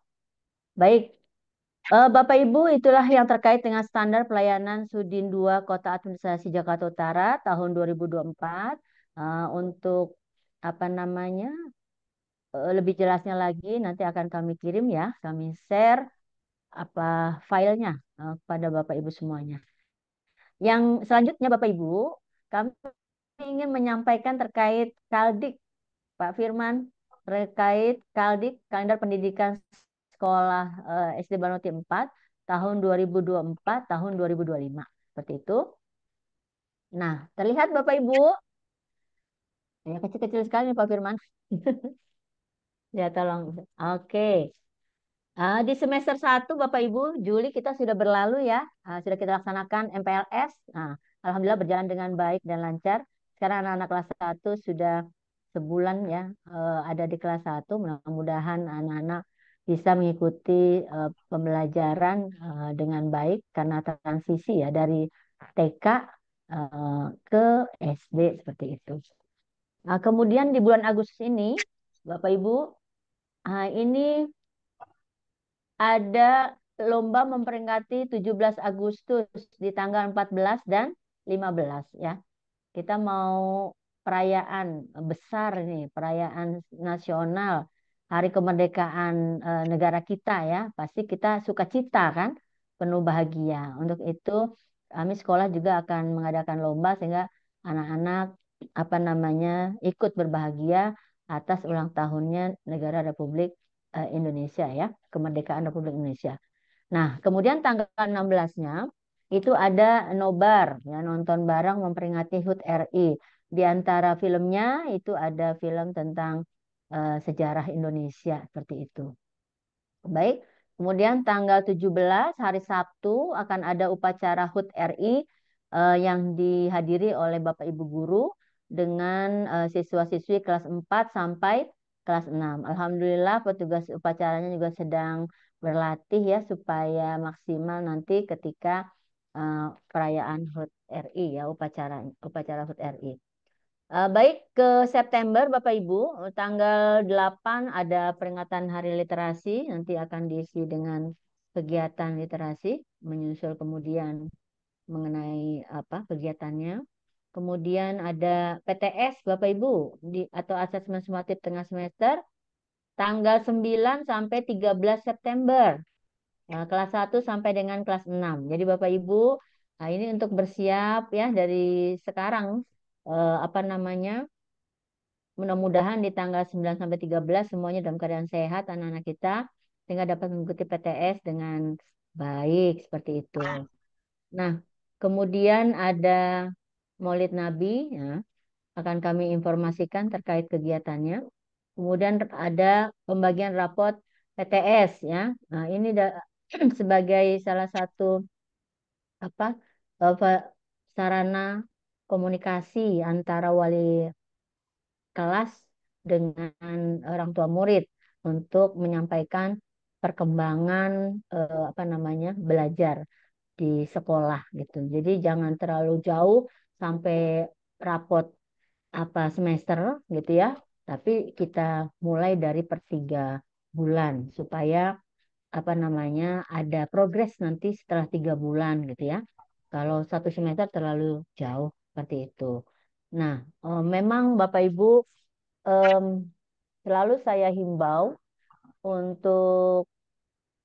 Baik, Bapak Ibu, itulah yang terkait dengan standar pelayanan Sudin 2 Kota Administrasi Jakarta Utara tahun 2024. Untuk apa namanya lebih jelasnya lagi nanti akan kami kirim ya, kami share apa filenya kepada Bapak Ibu semuanya. Yang selanjutnya Bapak Ibu, kami ingin menyampaikan terkait Kaldik Pak Firman terkait Kaldik kalender pendidikan sekolah SD Banoti 4 tahun 2024 tahun 2025. Seperti itu. Nah, terlihat Bapak Ibu, ya kecil-kecil sekali nih Pak Firman. Ya, tolong. Oke. Di semester 1 Bapak Ibu, Juli kita sudah berlalu ya. Sudah kita laksanakan MPLS. Nah, Alhamdulillah berjalan dengan baik dan lancar. Sekarang anak-anak kelas 1 sudah sebulan ya ada di kelas 1. Mudah-mudahan anak-anak bisa mengikuti pembelajaran dengan baik karena transisi ya dari TK ke SD seperti itu. Nah, kemudian di bulan Agustus ini, Bapak Ibu, ini ada lomba memperingati 17 Agustus di tanggal 14 dan 15 ya. Kita mau perayaan besar nih, perayaan nasional, Hari Kemerdekaan negara kita ya. Pasti kita sukacita kan, penuh bahagia. Untuk itu kami sekolah juga akan mengadakan lomba sehingga anak-anak apa namanya ikut berbahagia atas ulang tahunnya negara Republik Indonesia ya, kemerdekaan Republik Indonesia. Nah, kemudian tanggal 16-nya itu ada nobar ya, nonton bareng memperingati HUT RI. Di antara filmnya itu ada film tentang sejarah Indonesia seperti itu. Baik, kemudian tanggal 17 hari Sabtu akan ada upacara HUT RI yang dihadiri oleh Bapak Ibu guru dengan siswa-siswi kelas 4 sampai kelas 6. Alhamdulillah petugas upacaranya juga sedang berlatih ya supaya maksimal nanti ketika perayaan HUT RI ya upacara HUT RI. Baik, ke September Bapak Ibu, tanggal 8 ada peringatan Hari Literasi, nanti akan diisi dengan kegiatan literasi, menyusul kemudian mengenai apa kegiatannya. Kemudian ada PTS Bapak Ibu atau asesmen sumatif tengah semester tanggal 9 sampai 13 September. Kelas 1 sampai dengan kelas 6. Jadi Bapak Ibu, nah ini untuk bersiap ya dari sekarang apa namanya? Mudah-mudahan di tanggal 9 sampai 13 semuanya dalam keadaan sehat anak-anak kita sehingga dapat mengikuti PTS dengan baik seperti itu. Nah, kemudian ada Maulid Nabi ya, akan kami informasikan terkait kegiatannya. Kemudian ada pembagian rapot PTS ya. Nah, ini sebagai salah satu apa sarana komunikasi antara wali kelas dengan orang tua murid untuk menyampaikan perkembangan apa namanya belajar di sekolah gitu. Jadi jangan terlalu jauh sampai rapot apa semester gitu ya. Tapi kita mulai dari per 3 bulan supaya apa namanya ada progres nanti setelah 3 bulan gitu ya. Kalau satu semester terlalu jauh seperti itu. Nah, memang Bapak Ibu em, selalu saya himbau untuk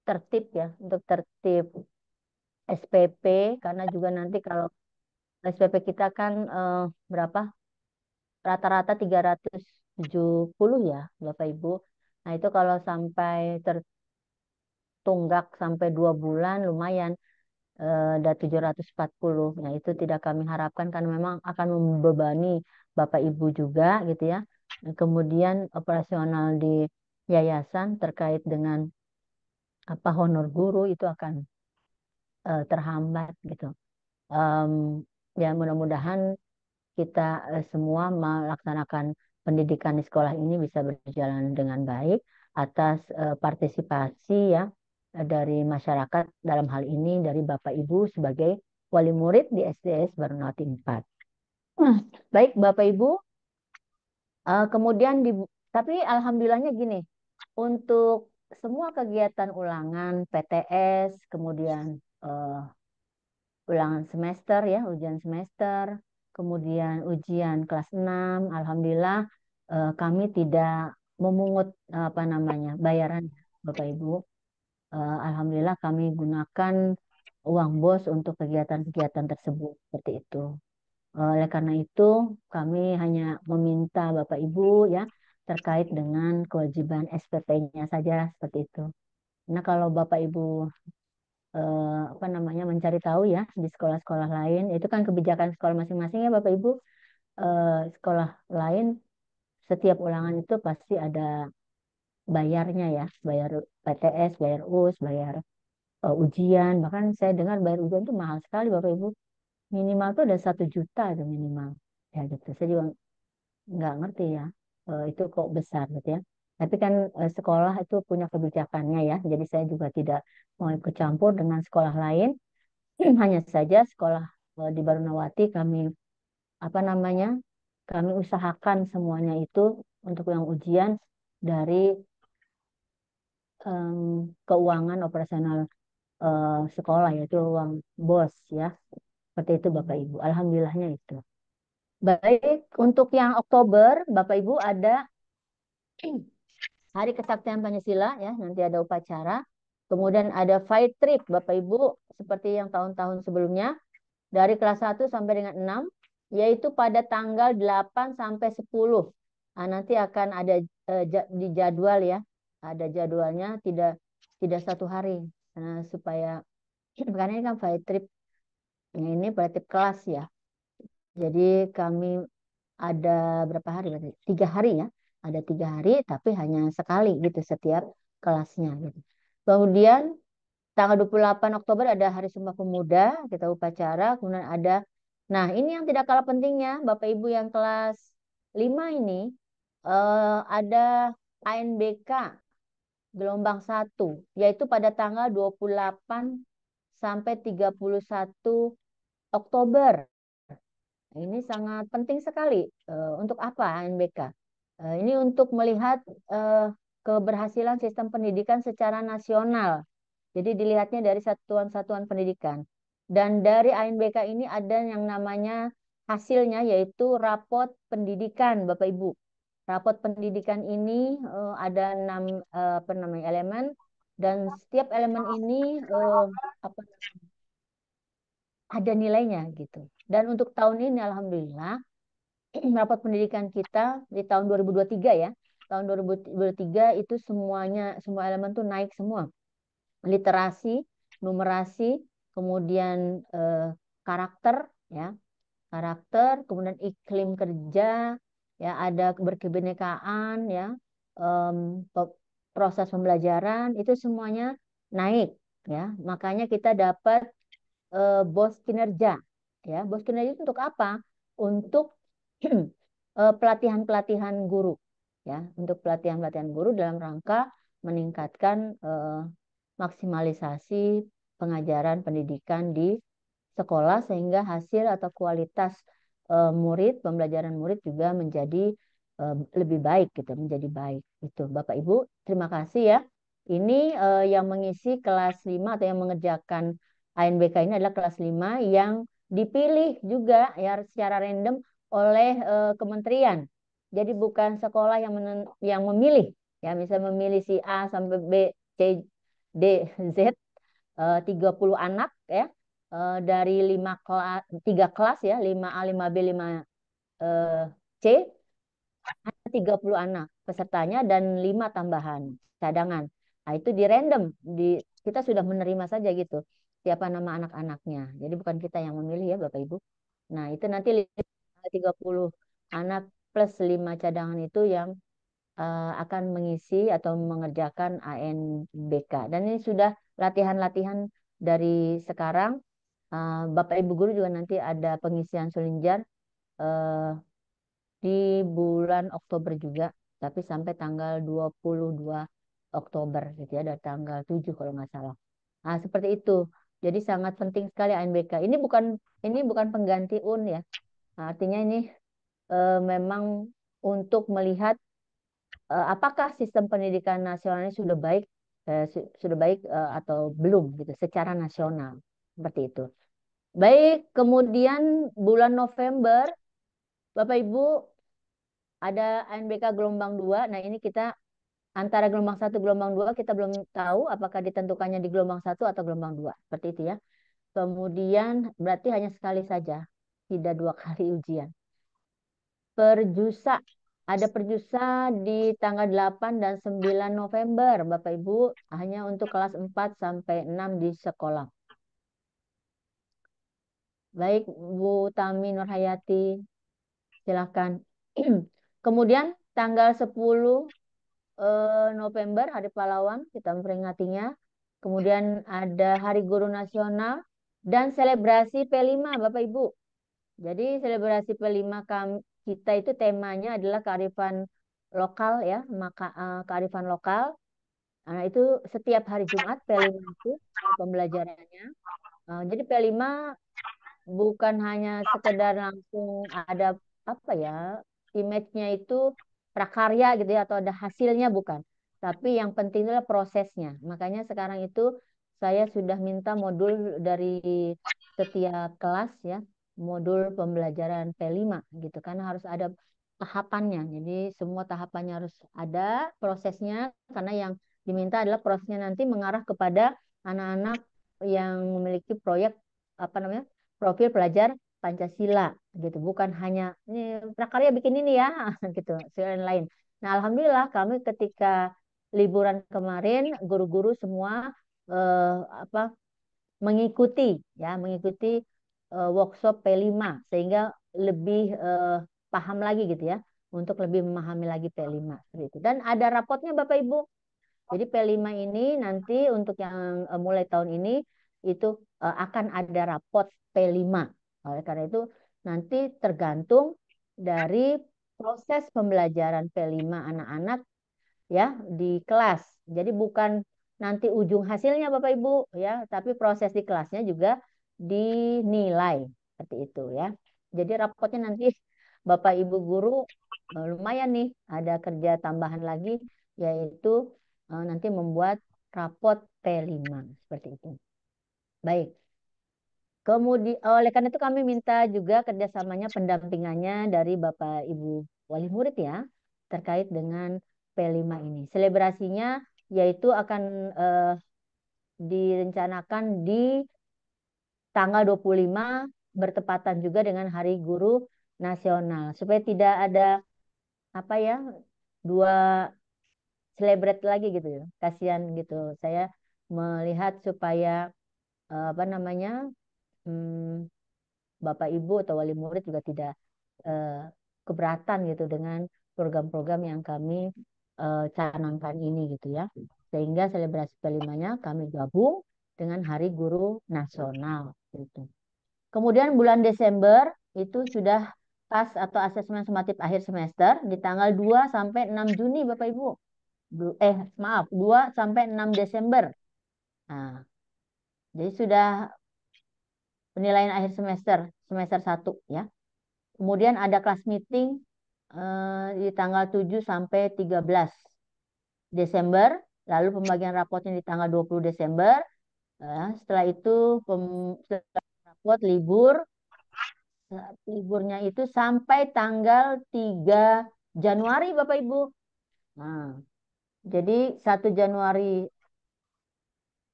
tertib ya, untuk tertib SPP karena juga nanti kalau SPP kita kan berapa? Rata-rata 370 ya, Bapak Ibu. Nah, itu kalau sampai tertunggak sampai 2 bulan lumayan ada 740. Nah, itu tidak kami harapkan karena memang akan membebani Bapak Ibu juga gitu ya. Kemudian operasional di yayasan terkait dengan apa honor guru itu akan terhambat gitu. Em, ya mudah-mudahan kita semua melaksanakan pendidikan di sekolah ini bisa berjalan dengan baik atas partisipasi ya dari masyarakat dalam hal ini dari Bapak Ibu sebagai wali murid di SDS Bernati 4. Baik Bapak Ibu, kemudian tapi alhamdulillahnya gini, untuk semua kegiatan ulangan PTS, kemudian ulangan semester ya, ujian semester, kemudian ujian kelas 6, alhamdulillah kami tidak memungut apa namanya bayaran Bapak Ibu. Alhamdulillah kami gunakan uang BOS untuk kegiatan-kegiatan tersebut seperti itu. Oleh karena itu, kami hanya meminta Bapak Ibu ya terkait dengan kewajiban SPP-nya saja seperti itu. Nah, kalau Bapak Ibu apa namanya mencari tahu ya di sekolah-sekolah lain, itu kan kebijakan sekolah masing-masing ya Bapak Ibu. Sekolah lain setiap ulangan itu pasti ada bayarnya ya, bayar PTS, bayar US, bayar ujian. Bahkan saya dengar bayar ujian itu mahal sekali Bapak Ibu. Minimal tuh ada 1 juta itu minimal. Ya gitu. Saya juga nggak ngerti ya. Itu kok besar gitu ya. Tapi kan sekolah itu punya kebijakannya ya. Jadi saya juga tidak mau ikut campur dengan sekolah lain. Hanya saja sekolah di Barunawati kami apa namanya? Kami usahakan semuanya itu untuk yang ujian dari keuangan operasional sekolah yaitu uang BOS ya. Seperti itu Bapak Ibu. Alhamdulillahnya itu. Baik, untuk yang Oktober Bapak Ibu ada Hari Kesaktian Pancasila ya, nanti ada upacara. Kemudian ada field trip Bapak Ibu seperti yang tahun-tahun sebelumnya dari kelas 1 sampai dengan 6 yaitu pada tanggal 8 sampai 10. Nah, nanti akan ada di jadwal ya. Ada jadwalnya tidak satu hari. Supaya karena ini kan field trip ini field trip kelas ya. Jadi kami ada berapa hari berarti? 3 hari ya. Ada 3 hari tapi hanya sekali gitu setiap kelasnya gitu. Kemudian tanggal 28 Oktober ada Hari Sumpah Pemuda, kita upacara. Kemudian ada, nah ini yang tidak kalah pentingnya, Bapak Ibu yang kelas 5 ini, ada ANBK gelombang 1, yaitu pada tanggal 28 sampai 31 Oktober. Ini sangat penting sekali. Untuk apa ANBK? Ini untuk melihat keberhasilan sistem pendidikan secara nasional. Jadi dilihatnya dari satuan-satuan pendidikan. Dan dari ANBK ini ada yang namanya hasilnya yaitu rapot pendidikan, Bapak Ibu. Rapot pendidikan ini ada 6 elemen dan setiap elemen ini ada nilainya gitu. Dan untuk tahun ini alhamdulillah rapot pendidikan kita di tahun 2023 ya. Tahun 2023 itu semua elemen tuh naik semua. Literasi, numerasi, kemudian karakter ya. Karakter, kemudian iklim kerja, ya ada berkebinekaan ya. Proses pembelajaran itu semuanya naik ya. Makanya kita dapat BOS kinerja ya. BOS kinerja itu untuk apa? Untuk pelatihan-pelatihan guru ya, untuk pelatihan-pelatihan guru dalam rangka meningkatkan maksimalisasi pengajaran pendidikan di sekolah sehingga hasil atau kualitas murid, pembelajaran murid juga menjadi lebih baik gitu, menjadi baik. Itu Bapak Ibu, terima kasih ya. Ini yang mengisi kelas 5 atau yang mengerjakan ANBK ini adalah kelas 5 yang dipilih juga ya secara random oleh kementerian. Jadi bukan sekolah yang memilih ya, misalnya memilih si A sampai B, C, D, Z 30 anak ya dari 3 kelas ya, 5A, 5B, 5C ada 30 anak pesertanya dan 5 tambahan cadangan. Nah, itu di random, kita sudah menerima saja gitu siapa nama anak-anaknya. Jadi bukan kita yang memilih ya Bapak Ibu. Nah, itu nanti 30 anak plus 5 cadangan itu yang akan mengisi atau mengerjakan ANBK. Dan ini sudah latihan-latihan dari sekarang. Bapak Ibu guru juga nanti ada pengisian Sulinjar di bulan Oktober juga, tapi sampai tanggal 22 Oktober gitu ya, dari tanggal 7 kalau nggak salah. Nah, seperti itu. Jadi sangat penting sekali ANBK. Ini bukan pengganti UN ya. Nah, artinya ini memang untuk melihat apakah sistem pendidikan nasional ini sudah baik atau belum gitu secara nasional seperti itu. Baik, kemudian bulan November Bapak Ibu ada ANBK gelombang 2. Nah, ini kita antara gelombang 1 gelombang 2 kita belum tahu apakah ditentukannya di gelombang 1 atau gelombang 2. Seperti itu ya. Kemudian berarti hanya sekali saja, tidak 2 kali ujian. Perjusa, ada perjusa di tanggal 8 dan 9 November, Bapak Ibu, hanya untuk kelas 4 sampai 6 di sekolah. Baik, Bu Tami Nurhayati, silakan. Kemudian tanggal 10 November, Hari Pahlawan, kita memperingatinya. Kemudian ada Hari Guru Nasional dan selebrasi P5, Bapak Ibu. Jadi selebrasi P5 kita itu temanya adalah kearifan lokal ya, maka kearifan lokal. Nah, itu setiap hari Jumat P5 itu pembelajarannya. Jadi P5 bukan hanya sekedar langsung ada apa ya, image-nya itu prakarya gitu ya atau ada hasilnya bukan. Tapi yang penting adalah prosesnya. Makanya sekarang itu saya sudah minta modul dari setiap kelas ya, modul pembelajaran P5 gitu karena harus ada tahapannya. Jadi semua tahapannya harus ada prosesnya karena yang diminta adalah prosesnya nanti mengarah kepada anak-anak yang memiliki proyek apa namanya? Profil pelajar Pancasila gitu. Bukan hanya ini prakarya bikin ini ya gitu, selain lain. Nah, alhamdulillah kami ketika liburan kemarin guru-guru semua eh, apa mengikuti mengikuti workshop P5 sehingga lebih paham lagi gitu ya untuk lebih memahami lagi P5 seperti itu. Dan ada rapotnya Bapak Ibu. Jadi P5 ini nanti untuk yang mulai tahun ini itu akan ada rapot P5. Oleh karena itu nanti tergantung dari proses pembelajaran P5 anak-anak ya di kelas. Jadi bukan nanti ujung hasilnya Bapak Ibu ya, tapi proses di kelasnya juga dinilai seperti itu ya. Jadi rapotnya nanti Bapak Ibu guru lumayan nih ada kerja tambahan lagi yaitu nanti membuat rapot P5 seperti itu. Baik. Kemudian oleh karena itu kami minta juga kerjasamanya pendampingannya dari Bapak Ibu wali murid ya terkait dengan P5 ini. Selebrasinya yaitu akan direncanakan di tanggal 25 bertepatan juga dengan Hari Guru Nasional supaya tidak ada apa ya dua celebrate lagi gitu ya. Kasihan gitu. Saya melihat supaya apa namanya hmm, Bapak Ibu atau wali murid juga tidak eh, keberatan gitu dengan program-program yang kami canangkan ini gitu ya. Sehingga selebrasi kelimanya kami gabung dengan Hari Guru Nasional gitu. Kemudian bulan Desember itu sudah pas atau asesmen sumatif akhir semester di tanggal 2 sampai 6 Juni Bapak Ibu. Maaf, 2 sampai 6 Desember. Nah, jadi sudah penilaian akhir semester, semester 1 ya. Kemudian ada kelas meeting di tanggal 7 sampai 13 Desember, lalu pembagian rapotnya di tanggal 20 Desember. Setelah itu setelah rapot liburnya itu sampai tanggal 3 Januari Bapak Ibu. Nah, jadi 1 Januari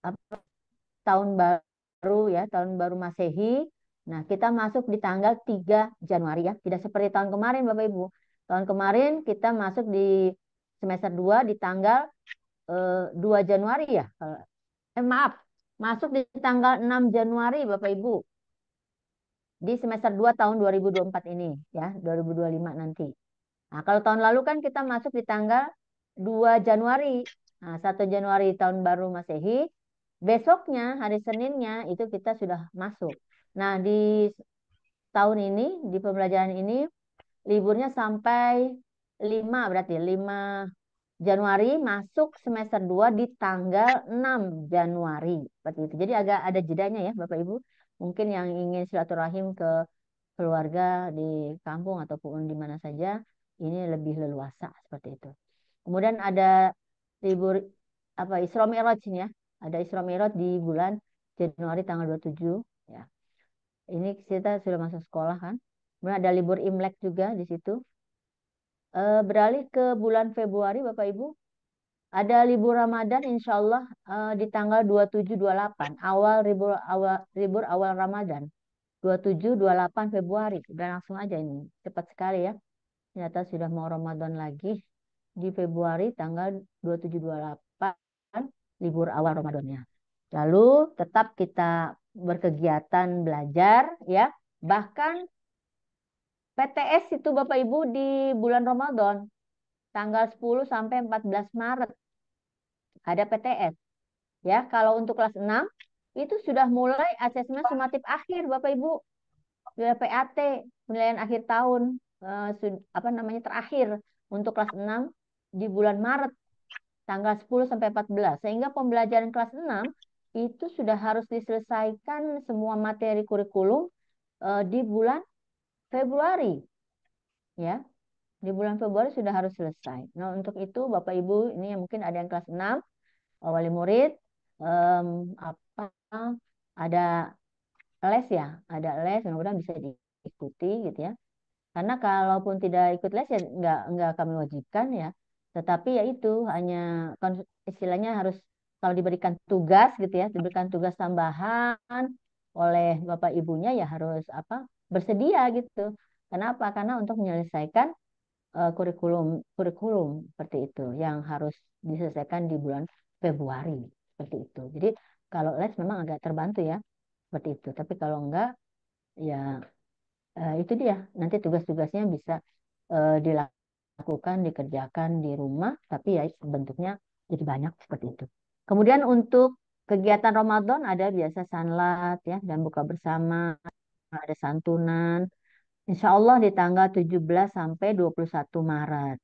apa, tahun baru ya, tahun baru Masehi. Nah, kita masuk di tanggal 3 Januari ya. Tidak seperti tahun kemarin Bapak Ibu. Tahun kemarin kita masuk di semester 2 di tanggal 2 Januari ya. Maaf, masuk di tanggal 6 Januari Bapak Ibu. Di semester 2 tahun 2024 ini ya, 2025 nanti. Nah, kalau tahun lalu kan kita masuk di tanggal 2 Januari. Nah, 1 Januari tahun baru Masehi. Besoknya, hari Seninnya, itu kita sudah masuk. Nah, di tahun ini, di pembelajaran ini, liburnya sampai 5, berarti 5 Januari masuk semester 2 di tanggal 6 Januari. Seperti itu. Jadi agak ada jedanya ya, Bapak Ibu. Mungkin yang ingin silaturahim ke keluarga di kampung ataupun di mana saja, ini lebih leluasa seperti itu. Kemudian ada libur apa Isra Mi'raj ya. Ada Isra Mi'raj di bulan Januari tanggal 27 ya. Ini kita sudah masuk sekolah kan. Kemudian ada libur Imlek juga di situ. Beralih ke bulan Februari Bapak Ibu. Ada libur Ramadan insya Allah di tanggal 27-28. Libur awal Ramadan. 27-28 Februari. Udah langsung aja ini. Cepat sekali ya. Ternyata sudah mau Ramadan lagi. Di Februari tanggal 27-28 libur awal Ramadannya. Lalu tetap kita berkegiatan belajar ya. Bahkan PTS itu Bapak Ibu di bulan Ramadan tanggal 10 sampai 14 Maret ada PTS. Ya, kalau untuk kelas 6 itu sudah mulai asesmen sumatif akhir Bapak Ibu. Sudah PAT, penilaian akhir tahun apa namanya terakhir untuk kelas 6 di bulan Maret tanggal 10 sampai 14. Sehingga pembelajaran kelas 6 itu sudah harus diselesaikan semua materi kurikulum di bulan Februari. Ya, di bulan Februari sudah harus selesai. Nah, untuk itu Bapak Ibu ini yang mungkin ada yang kelas 6, wali murid, apa ada les ya, ada les, mudah-mudahan bisa diikuti gitu ya. Karena kalaupun tidak ikut les ya nggak kami wajibkan ya. Tetapi ya itu hanya istilahnya harus kalau diberikan tugas gitu ya, diberikan tugas tambahan oleh Bapak Ibunya ya harus apa bersedia gitu. Kenapa? Karena untuk menyelesaikan kurikulum kurikulum seperti itu yang harus diselesaikan di bulan Februari seperti itu. Jadi kalau les memang agak terbantu ya seperti itu. Tapi kalau enggak ya itu dia nanti tugas-tugasnya bisa dilakukan dikerjakan di rumah tapi ya bentuknya jadi banyak seperti itu. Kemudian untuk kegiatan Ramadan ada biasa sanlat ya dan buka bersama, ada santunan. Insya Allah di tanggal 17 sampai 21 Maret.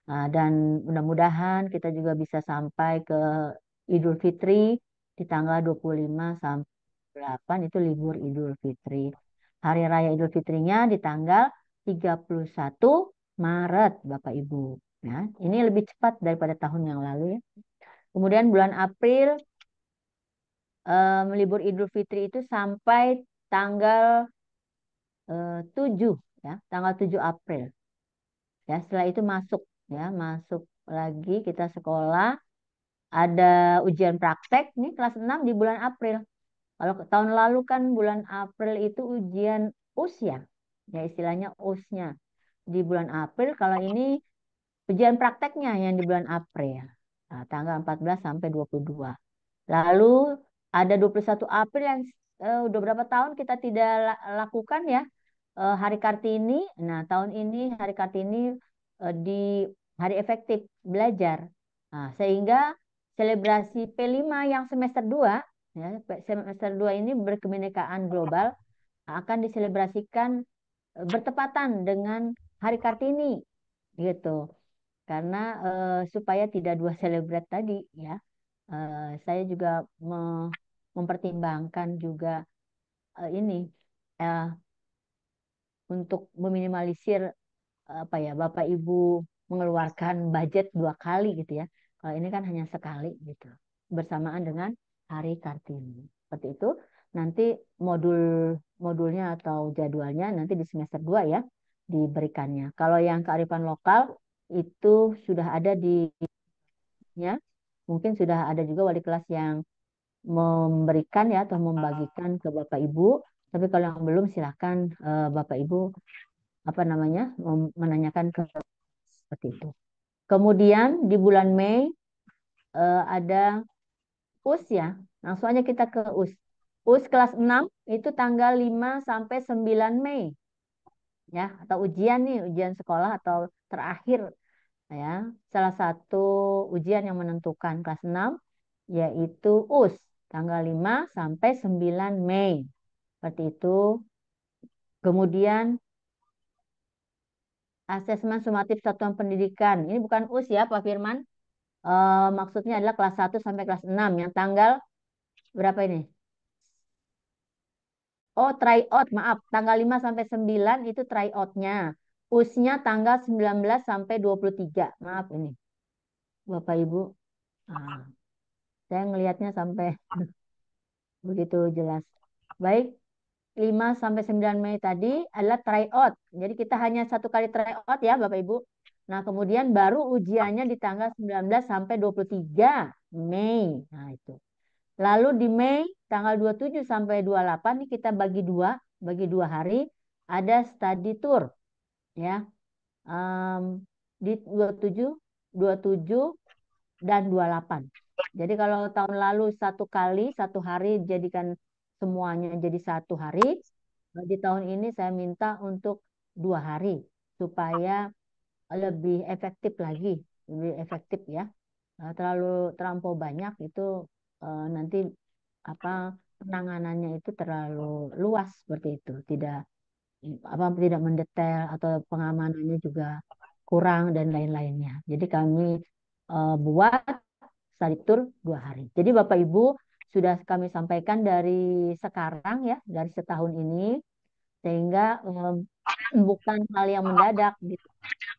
Nah, dan mudah-mudahan kita juga bisa sampai ke Idul Fitri di tanggal 25 sampai 8 itu libur Idul Fitri. Hari Raya Idul Fitrinya di tanggal 31 Maret, Bapak Ibu. Ya, ini lebih cepat daripada tahun yang lalu ya. Kemudian bulan April libur Idul Fitri itu sampai tanggal 7 ya, tanggal 7 April. Ya, setelah itu masuk ya, masuk lagi kita sekolah, ada ujian praktek nih kelas 6 di bulan April. Kalau tahun lalu kan bulan April itu ujian usia, ya istilahnya usnya di bulan April. Kalau ini ujian prakteknya yang di bulan April, nah, tanggal 14 sampai 22. Lalu ada 21 April yang udah berapa tahun kita tidak lakukan ya, Hari Kartini. Nah, tahun ini Hari Kartini di hari efektif belajar. Nah, sehingga selebrasi P5 yang semester 2 ya, semester 2 ini berkebinekaan global akan diselebrasikan bertepatan dengan Hari Kartini gitu. Karena supaya tidak dua selebrat tadi ya. Saya juga mempertimbangkan juga ini eh, untuk meminimalisir apa ya Bapak Ibu mengeluarkan budget 2 kali gitu ya. Kalau ini kan hanya sekali gitu. Bersamaan dengan Hari Kartini. Seperti itu. Nanti modulnya atau jadwalnya nanti di semester 2 ya diberikannya. Kalau yang kearifan lokal itu sudah ada di ya. Mungkin sudah ada juga wali kelas yang memberikan ya atau membagikan ke Bapak Ibu. Tapi kalau yang belum silakan Bapak Ibu apa namanya menanyakan ke seperti itu. Kemudian di bulan Mei ada US ya. Langsung aja kita ke US. US kelas 6 itu tanggal 5 sampai 9 Mei. Ya, atau ujian nih, ujian sekolah atau terakhir ya. Salah satu ujian yang menentukan kelas 6 yaitu US tanggal 5 sampai 9 Mei. Seperti itu. Kemudian asesmen sumatif satuan pendidikan. Ini bukan US ya, Pak Firman. Maksudnya adalah kelas 1 sampai kelas 6 yang tanggal berapa ini? Oh, tryout, maaf. Tanggal 5 sampai 9 itu tryoutnya. US-nya tanggal 19 sampai 23. Maaf ini. Bapak Ibu. Nah, saya ngelihatnya sampai begitu jelas. Baik, 5 sampai 9 Mei tadi adalah tryout. Jadi kita hanya 1 kali tryout ya Bapak Ibu. Nah, kemudian baru ujiannya di tanggal 19 sampai 23 Mei. Nah, itu. Lalu di Mei tanggal 27 sampai 28 nih kita bagi dua hari ada study tour ya. Di 27, 27 dan 28. Jadi kalau tahun lalu 1 kali 1 hari jadikan semuanya jadi 1 hari. Di tahun ini saya minta untuk 2 hari supaya lebih efektif lagi, lebih efektif ya. Terlalu terampau banyak itu nanti apa penanganannya itu terlalu luas seperti itu, tidak mendetail atau pengamanannya juga kurang dan lain-lainnya. Jadi kami buat study tour 2 hari. Jadi Bapak Ibu sudah kami sampaikan dari sekarang ya, dari setahun ini, sehingga bukan hal yang mendadak gitu.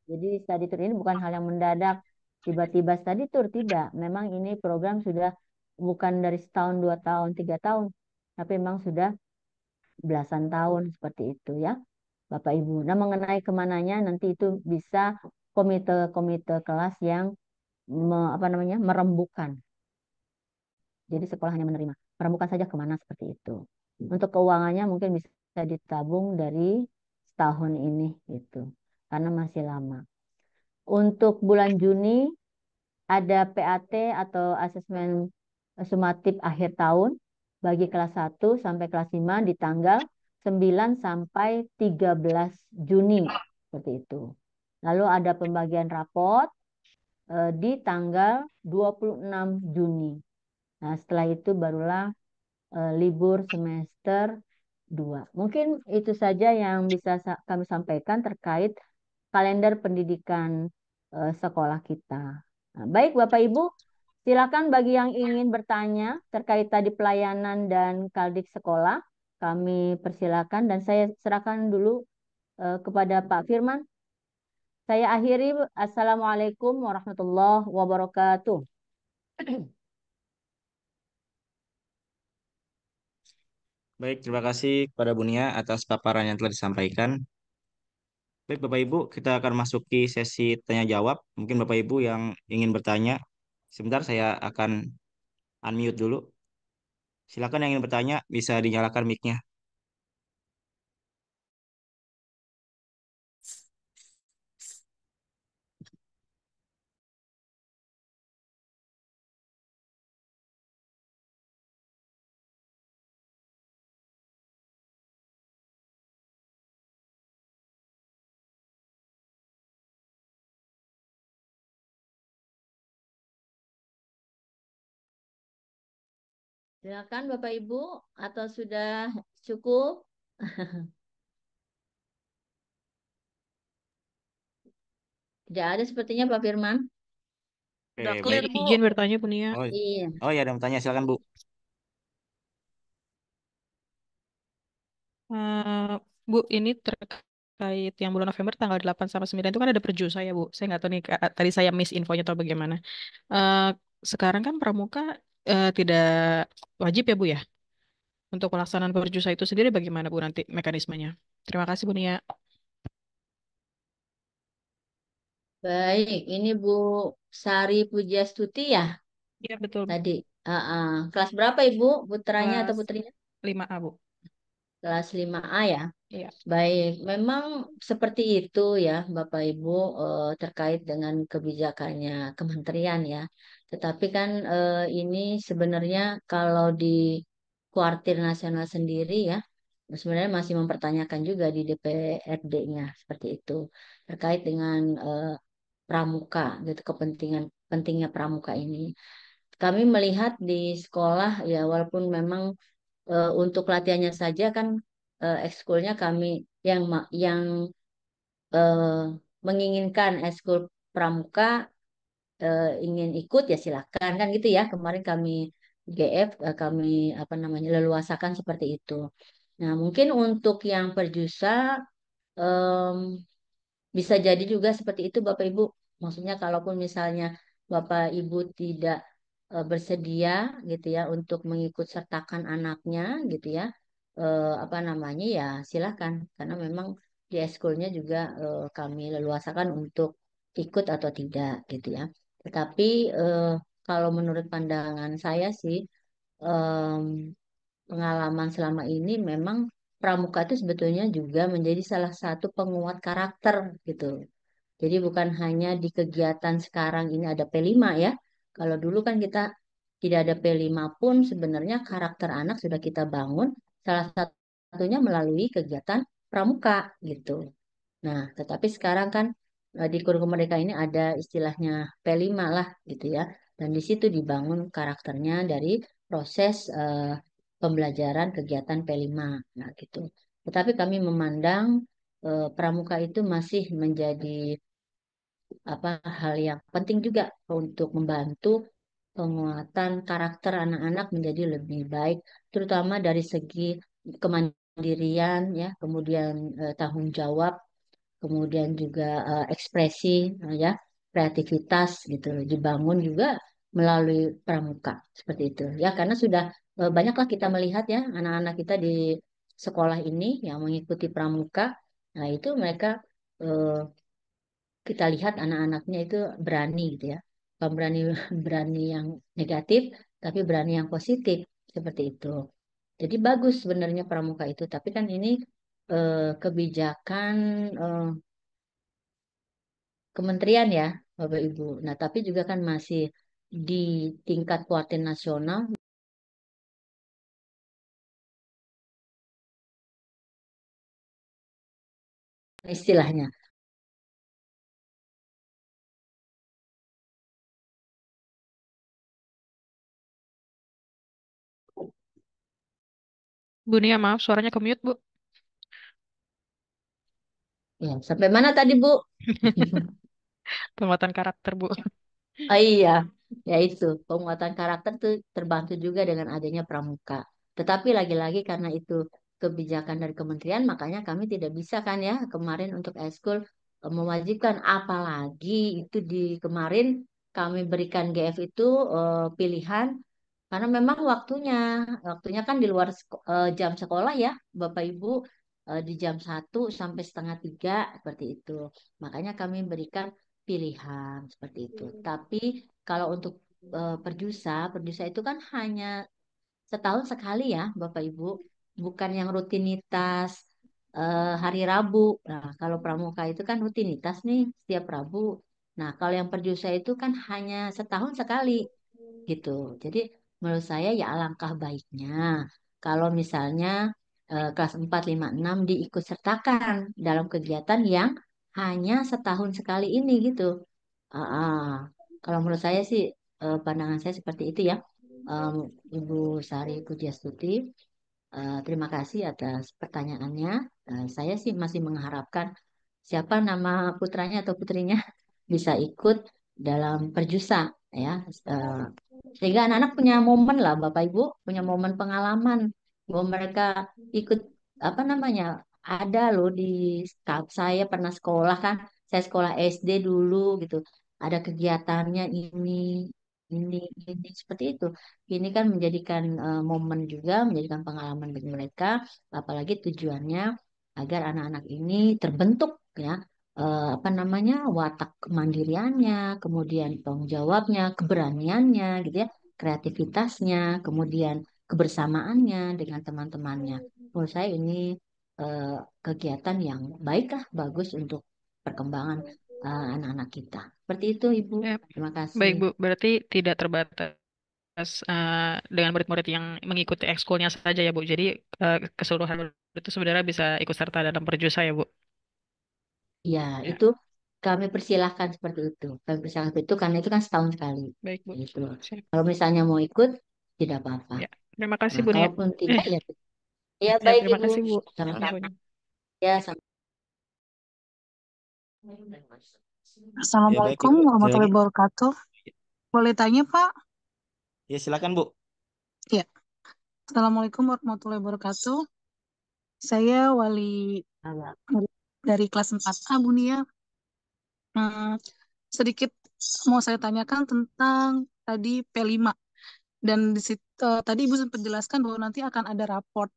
Jadi study tour ini bukan hal yang mendadak, tiba-tiba study tour, tidak. Memang ini program sudah bukan dari setahun, 2 tahun, 3 tahun, tapi memang sudah belasan tahun seperti itu ya, Bapak Ibu. Nah, mengenai kemananya nanti itu bisa komite-komite kelas yang apa namanya merembukan. Jadi sekolah hanya menerima, merembukan saja kemana seperti itu. Untuk keuangannya mungkin bisa ditabung dari setahun ini gitu, karena masih lama. Untuk bulan Juni ada PAT atau asesmen sumatif akhir tahun bagi kelas 1 sampai kelas 5 di tanggal 9 sampai 13 Juni seperti itu. Lalu ada pembagian raport di tanggal 26 Juni. Nah, setelah itu barulah libur semester 2. Mungkin itu saja yang bisa kami sampaikan terkait kalender pendidikan sekolah kita. Nah, baik Bapak Ibu, silakan bagi yang ingin bertanya terkait tadi pelayanan dan kaldik sekolah, kami persilakan dan saya serahkan dulu kepada Pak Firman. Saya akhiri, Assalamualaikum warahmatullahi wabarakatuh. Baik, terima kasih kepada Bunia atas paparan yang telah disampaikan. Baik, Bapak Ibu, kita akan masuki sesi tanya jawab. Mungkin Bapak Ibu yang ingin bertanya, sebentar saya akan unmute dulu. Silakan yang ingin bertanya bisa dinyalakan mic-nya. Silakan Bapak Ibu, atau sudah cukup? Tidak ada sepertinya Pak Firman. Oke, Udah baik. clear, Bu. Izin bertanya Bu Nia. Oh, Iya. oh ya, ada yang bertanya, silakan Bu. Bu, ini terkait yang bulan November tanggal 8 sampai 9 itu kan ada perjusa ya, Bu. Saya nggak tahu nih, tadi saya miss infonya atau bagaimana. Eh, Sekarang kan pramuka tidak wajib ya, Bu ya? Untuk pelaksanaan perjusa itu sendiri bagaimana, Bu, nanti mekanismenya? Terima kasih, Bu Nia. Baik, ini Bu Sari Pujastuti ya Iya, betul, Bu. tadi. Kelas berapa Ibu? Putranya atau Kelas putrinya? 5A, Bu. Kelas 5A ya. Iya. Baik, memang seperti itu ya Bapak Ibu, terkait dengan kebijakannya kementerian ya. Tetapi kan ini sebenarnya kalau di Kuartir Nasional sendiri ya, sebenarnya masih mempertanyakan juga di DPRD-nya seperti itu terkait dengan pramuka gitu, kepentingan pentingnya pramuka ini. Kami melihat di sekolah ya, walaupun memang untuk latihannya saja kan ekskulnya kami yang eh, menginginkan ekskul pramuka ingin ikut ya silakan kan gitu ya. Kemarin kami GF kami apa namanya leluasakan seperti itu. Nah, mungkin untuk yang perjusa em, bisa jadi juga seperti itu Bapak Ibu. Maksudnya kalaupun misalnya Bapak Ibu tidak bersedia gitu ya untuk mengikut sertakan anaknya gitu ya, apa namanya ya silakan, karena memang di eskulnya juga kami leluasakan untuk ikut atau tidak gitu ya. Tetapi eh, kalau menurut pandangan saya sih, em, pengalaman selama ini memang pramuka itu sebetulnya juga menjadi salah satu penguat karakter gitu. Jadi bukan hanya di kegiatan sekarang ini ada P5 ya. Kalau dulu kan kita tidak ada P5 pun sebenarnya karakter anak sudah kita bangun salah satunya melalui kegiatan pramuka gitu. Nah, tetapi sekarang kan di kurikulum mereka ini ada istilahnya P5 lah gitu ya. Dan di situ dibangun karakternya dari proses pembelajaran kegiatan P5. Nah, gitu. Tetapi kami memandang pramuka itu masih menjadi apa hal yang penting juga untuk membantu penguatan karakter anak-anak menjadi lebih baik, terutama dari segi kemandirian ya, kemudian tanggung jawab, kemudian juga ekspresi ya, kreativitas gitu loh, dibangun juga melalui pramuka seperti itu ya, karena sudah banyaklah kita melihat ya anak-anak kita di sekolah ini yang mengikuti pramuka. Nah, itu mereka eh, kita lihat anak-anaknya itu berani gitu ya. Bukan berani berani yang negatif, tapi berani yang positif seperti itu. Jadi bagus sebenarnya pramuka itu, tapi kan ini kebijakan eh, kementerian ya, Bapak Ibu. Nah, tapi juga kan masih di tingkat kuartil nasional istilahnya. Bu Nia, maaf suaranya ke mute, Bu. Ya, sampai mana tadi, Bu? Penguatan karakter, Bu. Oh iya, ya itu penguatan karakter tuh terbantu juga dengan adanya pramuka. Tetapi lagi-lagi karena itu kebijakan dari kementerian, makanya kami tidak bisa kan ya kemarin untuk ekskul mewajibkan. Apalagi itu di kemarin kami berikan GF itu pilihan karena memang waktunya kan di luar jam sekolah ya, Bapak Ibu, di jam 1 sampai setengah 3 seperti itu. Makanya kami berikan pilihan seperti itu. Tapi kalau untuk perjusa itu kan hanya setahun sekali ya, Bapak Ibu, bukan yang rutinitas hari Rabu. Nah, kalau pramuka itu kan rutinitas nih setiap Rabu. Nah, kalau yang perjusa itu kan hanya setahun sekali gitu. Jadi menurut saya ya alangkah baiknya kalau misalnya kelas 4, 5, 6 diikut sertakan dalam kegiatan yang hanya setahun sekali ini gitu. Ah, ah. Kalau menurut saya sih pandangan saya seperti itu ya. Em, Ibu Sari Pujiastuti, terima kasih atas pertanyaannya. Saya sih masih mengharapkan siapa nama putranya atau putrinya bisa ikut dalam perjusa ya. Eh, Sehingga anak-anak punya momen lah Bapak Ibu, punya momen pengalaman bahwa mereka ikut apa namanya? Ada loh di saya pernah sekolah kan, saya sekolah SD dulu gitu. Ada kegiatannya ini, ini seperti itu. Ini kan menjadikan momen juga, menjadikan pengalaman bagi mereka, apalagi tujuannya agar anak-anak ini terbentuk ya, apa namanya, watak kemandiriannya, kemudian tanggung jawabnya, keberaniannya, gitu ya, kreativitasnya, kemudian kebersamaannya dengan teman-temannya. Menurut saya ini eh, kegiatan yang baik lah, bagus untuk perkembangan anak-anak kita. Seperti itu, Ibu. Ya, Terima kasih. baik, Bu. Berarti tidak terbatas dengan murid-murid yang mengikuti ekskulnya saja ya, Bu. Jadi keseluruhan murid itu sebenarnya bisa ikut serta dalam perjusa ya, Bu. Ya, Ya, itu kami persilahkan seperti itu. Kami persilahkan seperti itu karena itu kan setahun sekali. baik, Bu. Gitu. Siap. Kalau misalnya mau ikut, tidak apa-apa. Ya, terima kasih, Nah, Bu Nia. kalaupun tidak, ya, ya Ya, baik terima Ibu. kasih, Bu. Sama-sama. Infonya. Ya, sama. Ya baik, Assalamualaikum sekali lagi. warahmatullahi wabarakatuh. Boleh tanya, Pak? Ya silakan Bu. Ya. Assalamualaikum warahmatullahi wabarakatuh. Saya wali murid dari kelas 4A, Bu Nia. Hmm, sedikit mau saya tanyakan tentang tadi P5. Dan di situ, tadi Ibu sempat jelaskan bahwa nanti akan ada raport.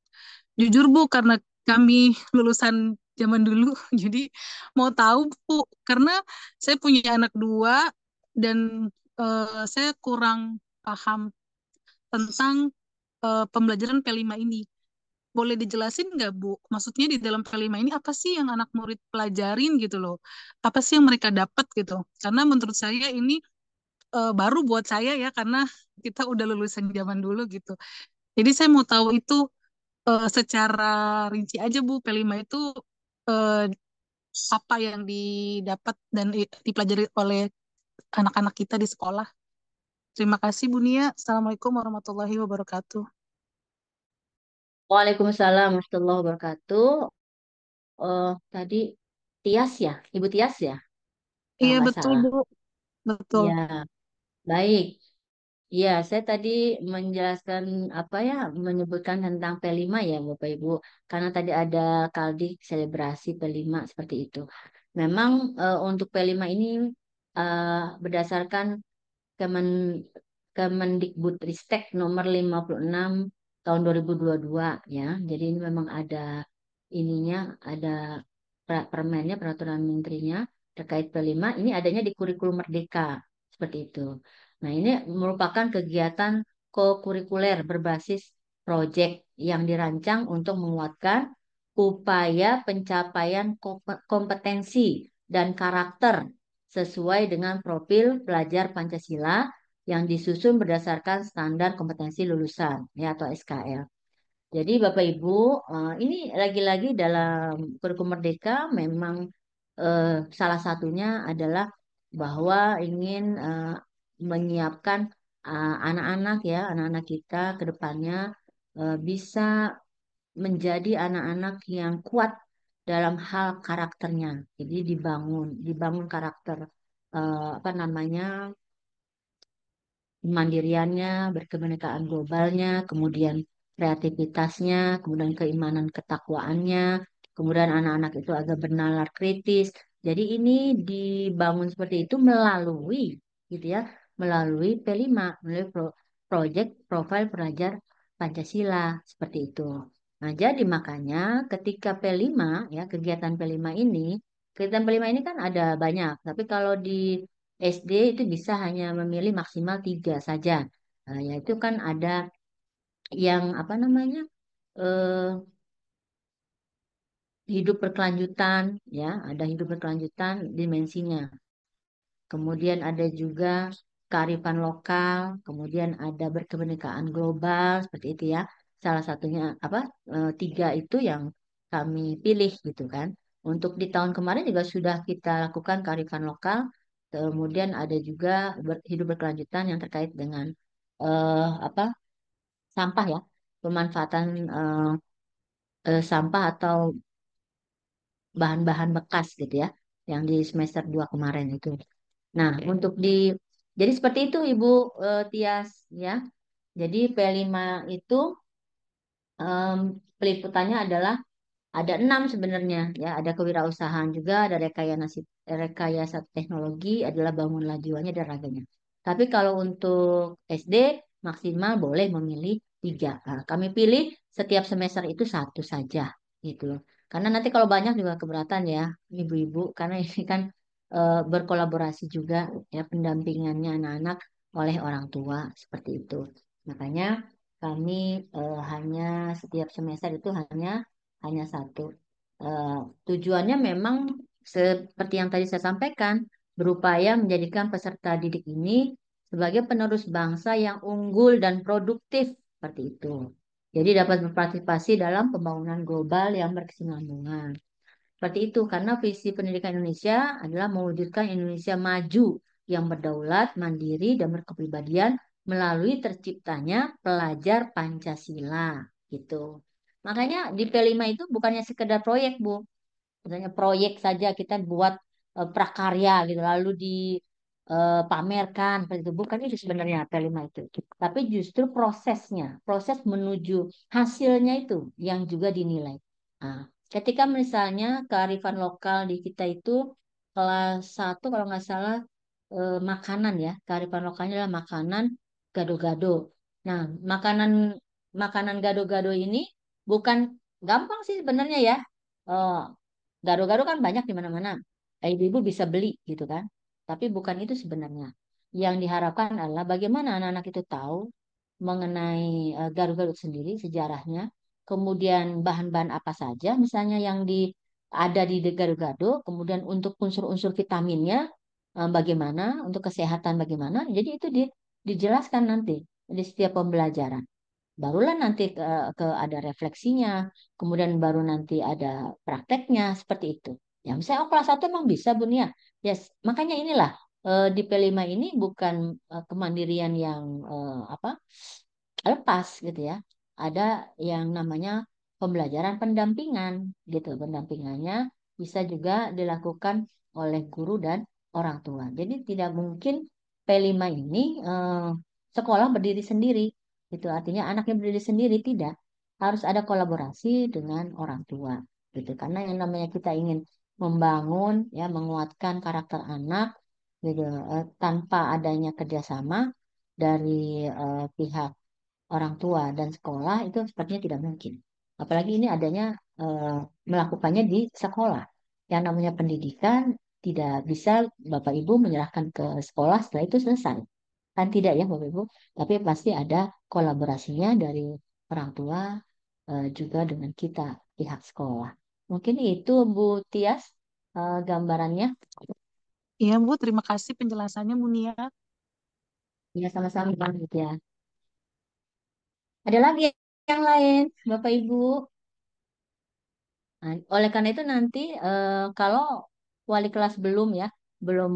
Jujur Bu, karena kami lulusan zaman dulu, jadi mau tahu Bu, karena saya punya anak dua dan saya kurang paham tentang pembelajaran P5 ini. Boleh dijelasin nggak Bu? Maksudnya di dalam P5 ini apa sih yang anak murid pelajarin gitu loh? Apa sih yang mereka dapat gitu? Karena menurut saya ini baru buat saya ya, karena kita udah lulusan zaman dulu gitu. Jadi saya mau tahu itu secara rinci aja Bu, P5 itu eh, apa yang didapat dan dipelajari oleh anak-anak kita di sekolah. Terima kasih Bu Nia. Assalamualaikum warahmatullahi wabarakatuh. Waalaikumsalam warahmatullahi wabarakatuh. Tadi Tias ya, Ibu Tias ya. kalau Iya nggak betul salah. Bu, betul. Ya, baik. Iya, saya tadi menjelaskan apa ya, menyebutkan tentang P5 ya Bapak Ibu. Karena tadi ada Kaldik selebrasi P5 seperti itu. Memang untuk P5 ini eh, berdasarkan Kemen, Kemendikbudristek nomor 56 tahun 2022 ya. Jadi ini memang ada ininya, ada permennya, peraturan menterinya terkait P5 ini adanya di kurikulum Merdeka seperti itu. Nah, ini merupakan kegiatan kokurikuler berbasis proyek yang dirancang untuk menguatkan upaya pencapaian kompetensi dan karakter sesuai dengan profil pelajar Pancasila yang disusun berdasarkan standar kompetensi lulusan ya atau SKL. Jadi Bapak Ibu, ini lagi-lagi dalam kurikulum Merdeka memang salah satunya adalah bahwa ingin menyiapkan anak-anak ya, anak-anak kita ke depannya bisa menjadi anak-anak yang kuat dalam hal karakternya. Jadi dibangun karakter apa namanya kemandiriannya, berkebinekaan globalnya, kemudian kreativitasnya, kemudian keimanan ketakwaannya, kemudian anak-anak itu agak bernalar kritis. Jadi ini dibangun seperti itu melalui gitu ya, melalui P5, melalui proyek profil pelajar Pancasila seperti itu. Nah, jadi makanya ketika P5 ya, kegiatan P5 ini kan ada banyak, tapi kalau di SD itu bisa hanya memilih maksimal 3 saja. Nah, yaitu kan ada yang apa namanya eh, hidup berkelanjutan, ya, ada hidup berkelanjutan dimensinya. Kemudian ada juga kearifan lokal, kemudian ada berkebinekaan global seperti itu ya. Salah satunya apa 3 itu yang kami pilih gitu kan. Untuk di tahun kemarin juga sudah kita lakukan kearifan lokal. Kemudian ada juga hidup berkelanjutan yang terkait dengan apa sampah ya, pemanfaatan sampah atau bahan-bahan bekas gitu ya, yang di semester 2 kemarin itu. Nah, jadi seperti itu Ibu Tias ya. Jadi P5 itu em, peliputannya adalah ada 6 sebenarnya ya. Ada kewirausahaan juga, ada rekayasa teknologi, adalah bangunlah jiwanya dan raganya. Tapi kalau untuk SD maksimal boleh memilih 3. Nah, kami pilih setiap semester itu satu saja gitu loh. Karena nanti kalau banyak juga keberatan ya ibu-ibu, karena ini kan berkolaborasi juga ya pendampingannya anak-anak oleh orang tua seperti itu. Makanya kami hanya setiap semester itu hanya satu. Eh, Tujuannya memang seperti yang tadi saya sampaikan, berupaya menjadikan peserta didik ini sebagai penerus bangsa yang unggul dan produktif seperti itu. Jadi dapat berpartisipasi dalam pembangunan global yang berkesinambungan. Seperti itu, karena visi pendidikan Indonesia adalah mewujudkan Indonesia maju yang berdaulat, mandiri, dan berkepribadian melalui terciptanya pelajar Pancasila. Gitu. Makanya di P5 itu bukannya sekedar proyek, Bu. Misalnya proyek saja kita buat prakarya gitu, lalu dipamerkan, seperti itu. Bukan itu sebenarnya P5 itu. Tapi justru prosesnya, proses menuju hasilnya itu yang juga dinilai. Nah, ketika misalnya kearifan lokal di kita itu kelas 1 kalau nggak salah makanan ya, kearifan lokalnya adalah makanan gado-gado. Nah, makanan makanan gado-gado ini bukan gampang sih sebenarnya ya. Eh, Gado-gado kan banyak di mana-mana. Ibu-ibu bisa beli gitu kan. Tapi bukan itu sebenarnya. Yang diharapkan adalah bagaimana anak-anak itu tahu mengenai gado-gado sendiri, sejarahnya. Kemudian bahan-bahan apa saja misalnya yang ada di gado-gado. Kemudian untuk unsur-unsur vitaminnya bagaimana, untuk kesehatan bagaimana. Jadi itu dijelaskan nanti di setiap pembelajaran. Barulah nanti ada refleksinya, kemudian baru nanti ada prakteknya seperti itu. Ya, misalnya kelas 1 emang bisa, Bun ya. Yes, makanya inilah di P5 ini bukan kemandirian yang apa lepas gitu ya. Ada yang namanya pembelajaran pendampingan gitu. Pendampingannya bisa juga dilakukan oleh guru dan orang tua. Jadi tidak mungkin P5 ini sekolah berdiri sendiri. Itu artinya anaknya berdiri sendiri, tidak. Harus ada kolaborasi dengan orang tua. Gitu. Karena yang namanya kita ingin membangun, ya, menguatkan karakter anak, gitu, tanpa adanya kerjasama dari pihak orang tua dan sekolah itu sepertinya tidak mungkin. Apalagi ini adanya eh, melakukannya di sekolah. Yang namanya pendidikan tidak bisa Bapak Ibu menyerahkan ke sekolah setelah itu selesai. Kan tidak ya Bapak Ibu, tapi pasti ada kolaborasinya dari orang tua juga dengan kita pihak sekolah. Mungkin itu Bu Tias gambarannya. Iya, Bu. Terima kasih penjelasannya, Bu Nia. Ya sama-sama Bang ya. Ada lagi yang lain Bapak Ibu? Nah, oleh karena itu nanti kalau wali kelas belum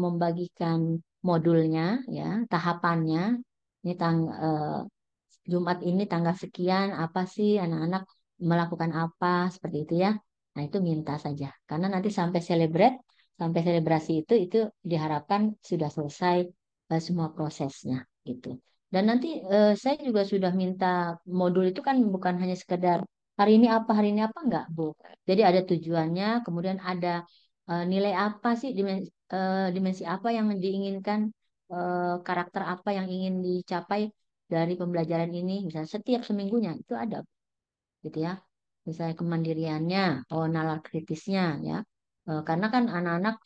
membagikan modulnya ya tahapannya ini Jumat ini tanggal sekian apa sih anak-anak melakukan apa seperti itu ya. Nah itu minta saja karena nanti sampai selebrasi itu diharapkan sudah selesai semua prosesnya gitu. Dan nanti saya juga sudah minta modul itu kan bukan hanya sekedar hari ini apa enggak Bu. Jadi ada tujuannya, kemudian ada nilai apa sih, dimensi apa yang diinginkan, karakter apa yang ingin dicapai dari pembelajaran ini. Misalnya setiap seminggunya itu ada, gitu ya. Misalnya kemandiriannya, nalar kritisnya, ya. Karena kan anak-anak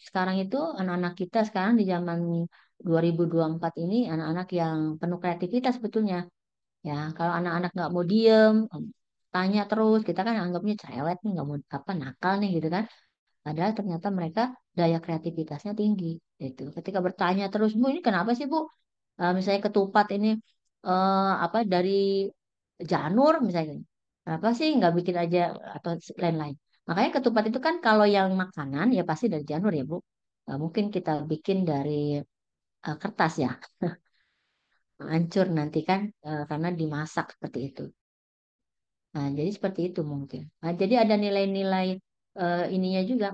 kita sekarang di zaman 2024 ini anak-anak yang penuh kreativitas sebetulnya. Ya, kalau anak-anak nggak mau diem, tanya terus, kita kan anggapnya cerewet nih, nggak mau apa nakal nih gitu kan. Padahal ternyata mereka daya kreativitasnya tinggi. Itu. Ketika bertanya terus, Bu, ini kenapa sih, Bu? Misalnya ketupat ini apa dari janur misalnya. Kenapa sih nggak bikin aja atau lain-lain. Makanya ketupat itu kan kalau yang makanan ya pasti dari janur ya, Bu. Mungkin kita bikin dari kertas ya. Hancur nanti kan karena dimasak seperti itu. Nah, jadi seperti itu mungkin. Nah, jadi ada nilai-nilai ininya juga,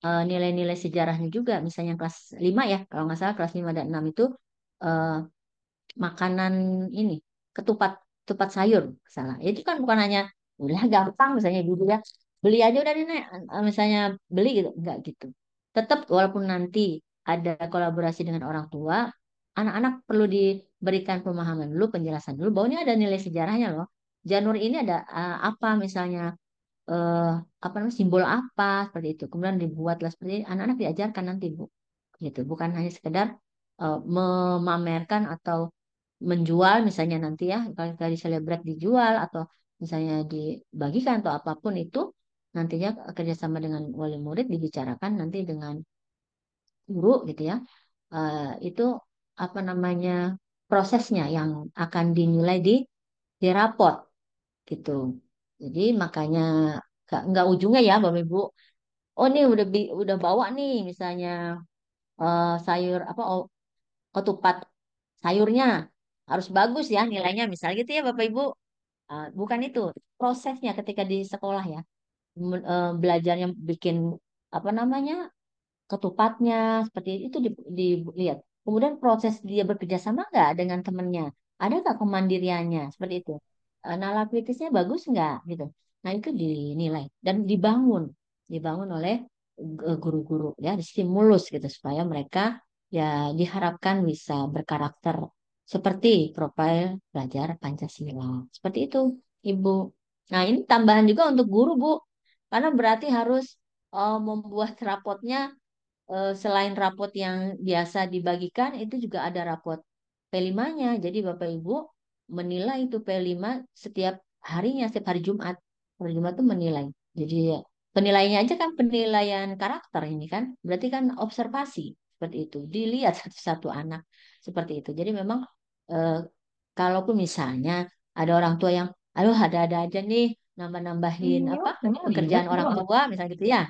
nilai-nilai sejarahnya juga. Misalnya kelas 5 ya, kalau nggak salah kelas 5 dan 6 itu eh, makanan ini, ketupat, ketupat sayur. Salah. Itu kan bukan hanya, udah gampang misalnya dulu ya, beli aja udah nih, Nek. Misalnya beli gitu. Enggak gitu. Tetap walaupun nanti ada kolaborasi dengan orang tua, anak-anak perlu diberikan pemahaman dulu, penjelasan dulu, bahwa ini ada nilai sejarahnya loh. Janur ini ada apa misalnya eh, apa namanya simbol apa seperti itu. Kemudian dibuatlah seperti ini. Anak-anak diajarkan nanti Bu, gitu. Bukan hanya sekedar memamerkan atau menjual misalnya nanti ya kalau kali selebrate dijual atau misalnya dibagikan atau apapun itu nantinya kerjasama dengan wali murid dibicarakan nanti dengan guru gitu ya. Itu apa namanya prosesnya yang akan dinilai di rapot gitu. Jadi makanya nggak ujungnya ya Bapak Ibu. Oh nih udah bawa nih misalnya sayur apa ketupat sayurnya harus bagus ya nilainya misal gitu ya Bapak Ibu. Bukan itu prosesnya ketika di sekolah ya. Belajarnya bikin apa namanya ketupatnya seperti itu dilihat. Kemudian proses dia bekerja sama nggak dengan temennya? Ada nggak kemandiriannya? Seperti itu. Nalar kritisnya bagus nggak gitu. Nah itu dinilai dan dibangun oleh guru-guru ya, stimulus gitu supaya mereka ya diharapkan bisa berkarakter seperti profil pelajar Pancasila. Seperti itu, Ibu. Nah ini tambahan juga untuk guru, Bu. Karena berarti harus membuat rapotnya selain rapot yang biasa dibagikan, itu juga ada rapot P5-nya. Jadi Bapak Ibu menilai itu P5 setiap harinya, setiap hari Jumat. Hari Jumat itu menilai. Jadi penilaiannya aja kan penilaian karakter ini kan. Berarti kan observasi seperti itu. Dilihat satu-satu anak seperti itu. Jadi memang eh, kalaupun misalnya ada orang tua yang, aduh ada-ada aja nih nambah-nambahin apa pekerjaan orang tua misalnya gitu ya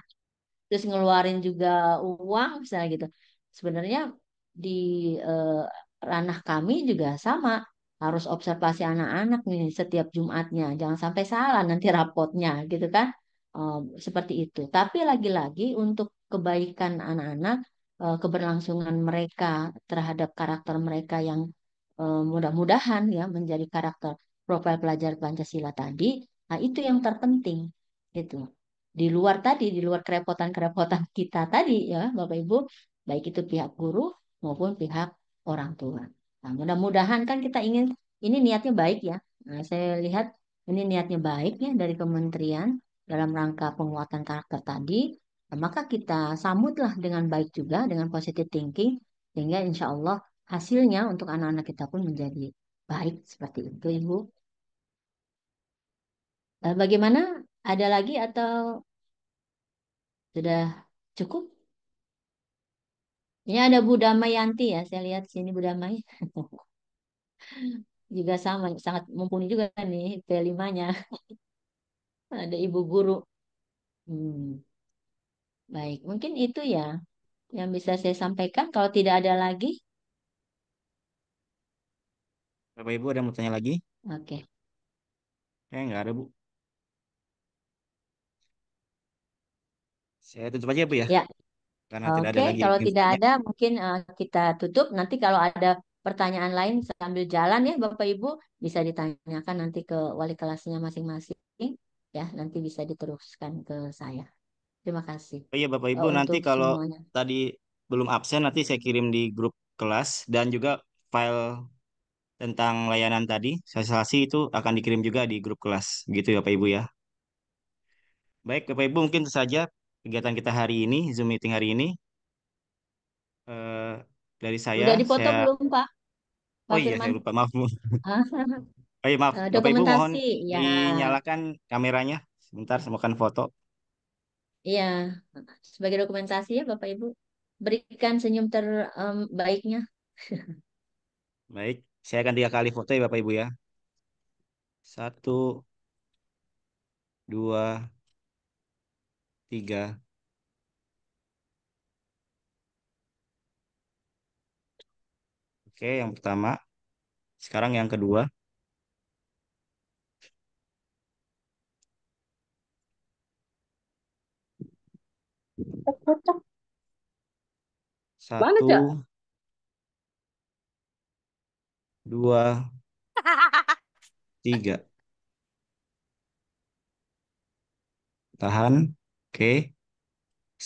terus ngeluarin juga uang misalnya gitu. Sebenarnya di eh, ranah kami juga sama, harus observasi anak-anak nih setiap Jumatnya, jangan sampai salah nanti rapotnya gitu kan. Seperti itu. Tapi lagi-lagi untuk kebaikan anak-anak keberlangsungan mereka terhadap karakter mereka yang mudah-mudahan ya menjadi karakter profil pelajar Pancasila tadi. Nah, itu yang terpenting gitu. Di luar tadi, di luar kerepotan-kerepotan kita tadi ya, Bapak Ibu, baik itu pihak guru maupun pihak orang tua. Nah, mudah-mudahan kan kita ingin ini niatnya baik ya. Nah, saya lihat ini niatnya baik ya dari kementerian dalam rangka penguatan karakter tadi. Nah, maka kita sambutlah dengan baik juga dengan positive thinking sehingga insya Allah hasilnya untuk anak-anak kita pun menjadi baik seperti itu, Ibu. Bagaimana? Ada lagi atau sudah cukup? Ini ada Bu Damayanti ya, saya lihat sini Bu Damai juga sama, sangat mumpuni juga nih P5-nya. Ada Ibu Guru. Hmm, baik, mungkin itu ya yang bisa saya sampaikan. Kalau tidak ada lagi, Bapak Ibu ada yang mau tanya lagi? oke. Nggak ada, Bu. Saya tutup aja, Bu ya. Ya, Karena tidak oke. ada lagi yang Kalau ingin tidak tanya. ada, mungkin kita tutup. Nanti kalau ada pertanyaan lain sambil jalan ya, Bapak Ibu bisa ditanyakan nanti ke wali kelasnya masing-masing. Ya, nanti bisa diteruskan ke saya. Terima kasih Oh iya, Bapak Ibu, nanti untuk kalau semuanya. tadi belum absen, nanti saya kirim di grup kelas dan juga file tentang layanan tadi, sosialisasi itu akan dikirim juga di grup kelas. Gitu ya, Bapak Ibu ya. Baik, Bapak Ibu, mungkin itu saja kegiatan kita hari ini, Zoom meeting hari ini. Eh, dari Udah saya, dipoto belum, Pak? oh Pak iya, saya Firman? lupa, maaf, Bu. Ah, Oh iya, maaf, Bapak Ibu mohon dokumentasi, ya. dinyalakan kameranya. Sebentar, saya mau kan foto. Iya, sebagai dokumentasi ya Bapak Ibu. Berikan senyum terbaiknya. Baik, saya akan 3 kali foto ya, Bapak Ibu ya. 1, 2, 3. Oke, yang pertama. Sekarang yang kedua. Mana, Cak? 1, 2, 3. Tahan. Oke.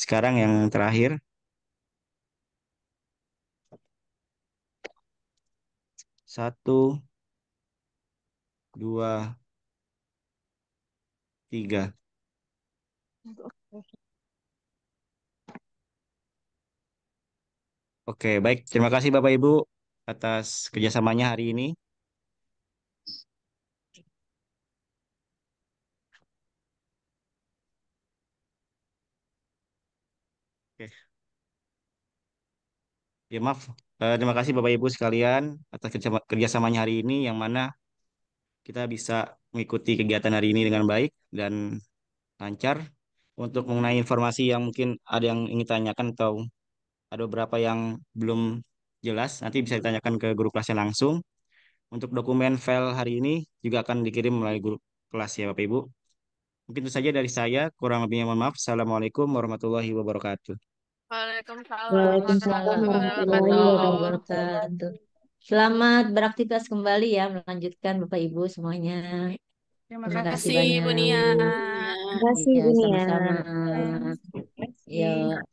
Sekarang yang terakhir. 1, 2, 3. Oke, baik. Terima kasih Bapak Ibu atas kerjasamanya hari ini. Oke. Ya maaf. Terima kasih Bapak Ibu sekalian atas kerjasamanya hari ini yang mana kita bisa mengikuti kegiatan hari ini dengan baik dan lancar. Untuk mengenai informasi yang mungkin ada yang ingin tanyakan atau ada beberapa yang belum jelas, nanti bisa ditanyakan ke guru kelasnya langsung. Untuk dokumen file hari ini juga akan dikirim melalui guru kelas ya Bapak Ibu. Mungkin itu saja dari saya, kurang lebihnya mohon maaf. Assalamualaikum warahmatullahi wabarakatuh. Waalaikumsalam Waalaikumsalam warahmatullahi warahmatullahi wabarakatuh. wabarakatuh. Selamat beraktivitas kembali ya, melanjutkan Bapak Ibu semuanya. Terima Terima kasih kasih, Bu banyak. Nia. Terima kasih, Ya, Bunia. sama-sama. Terima kasih. Ya.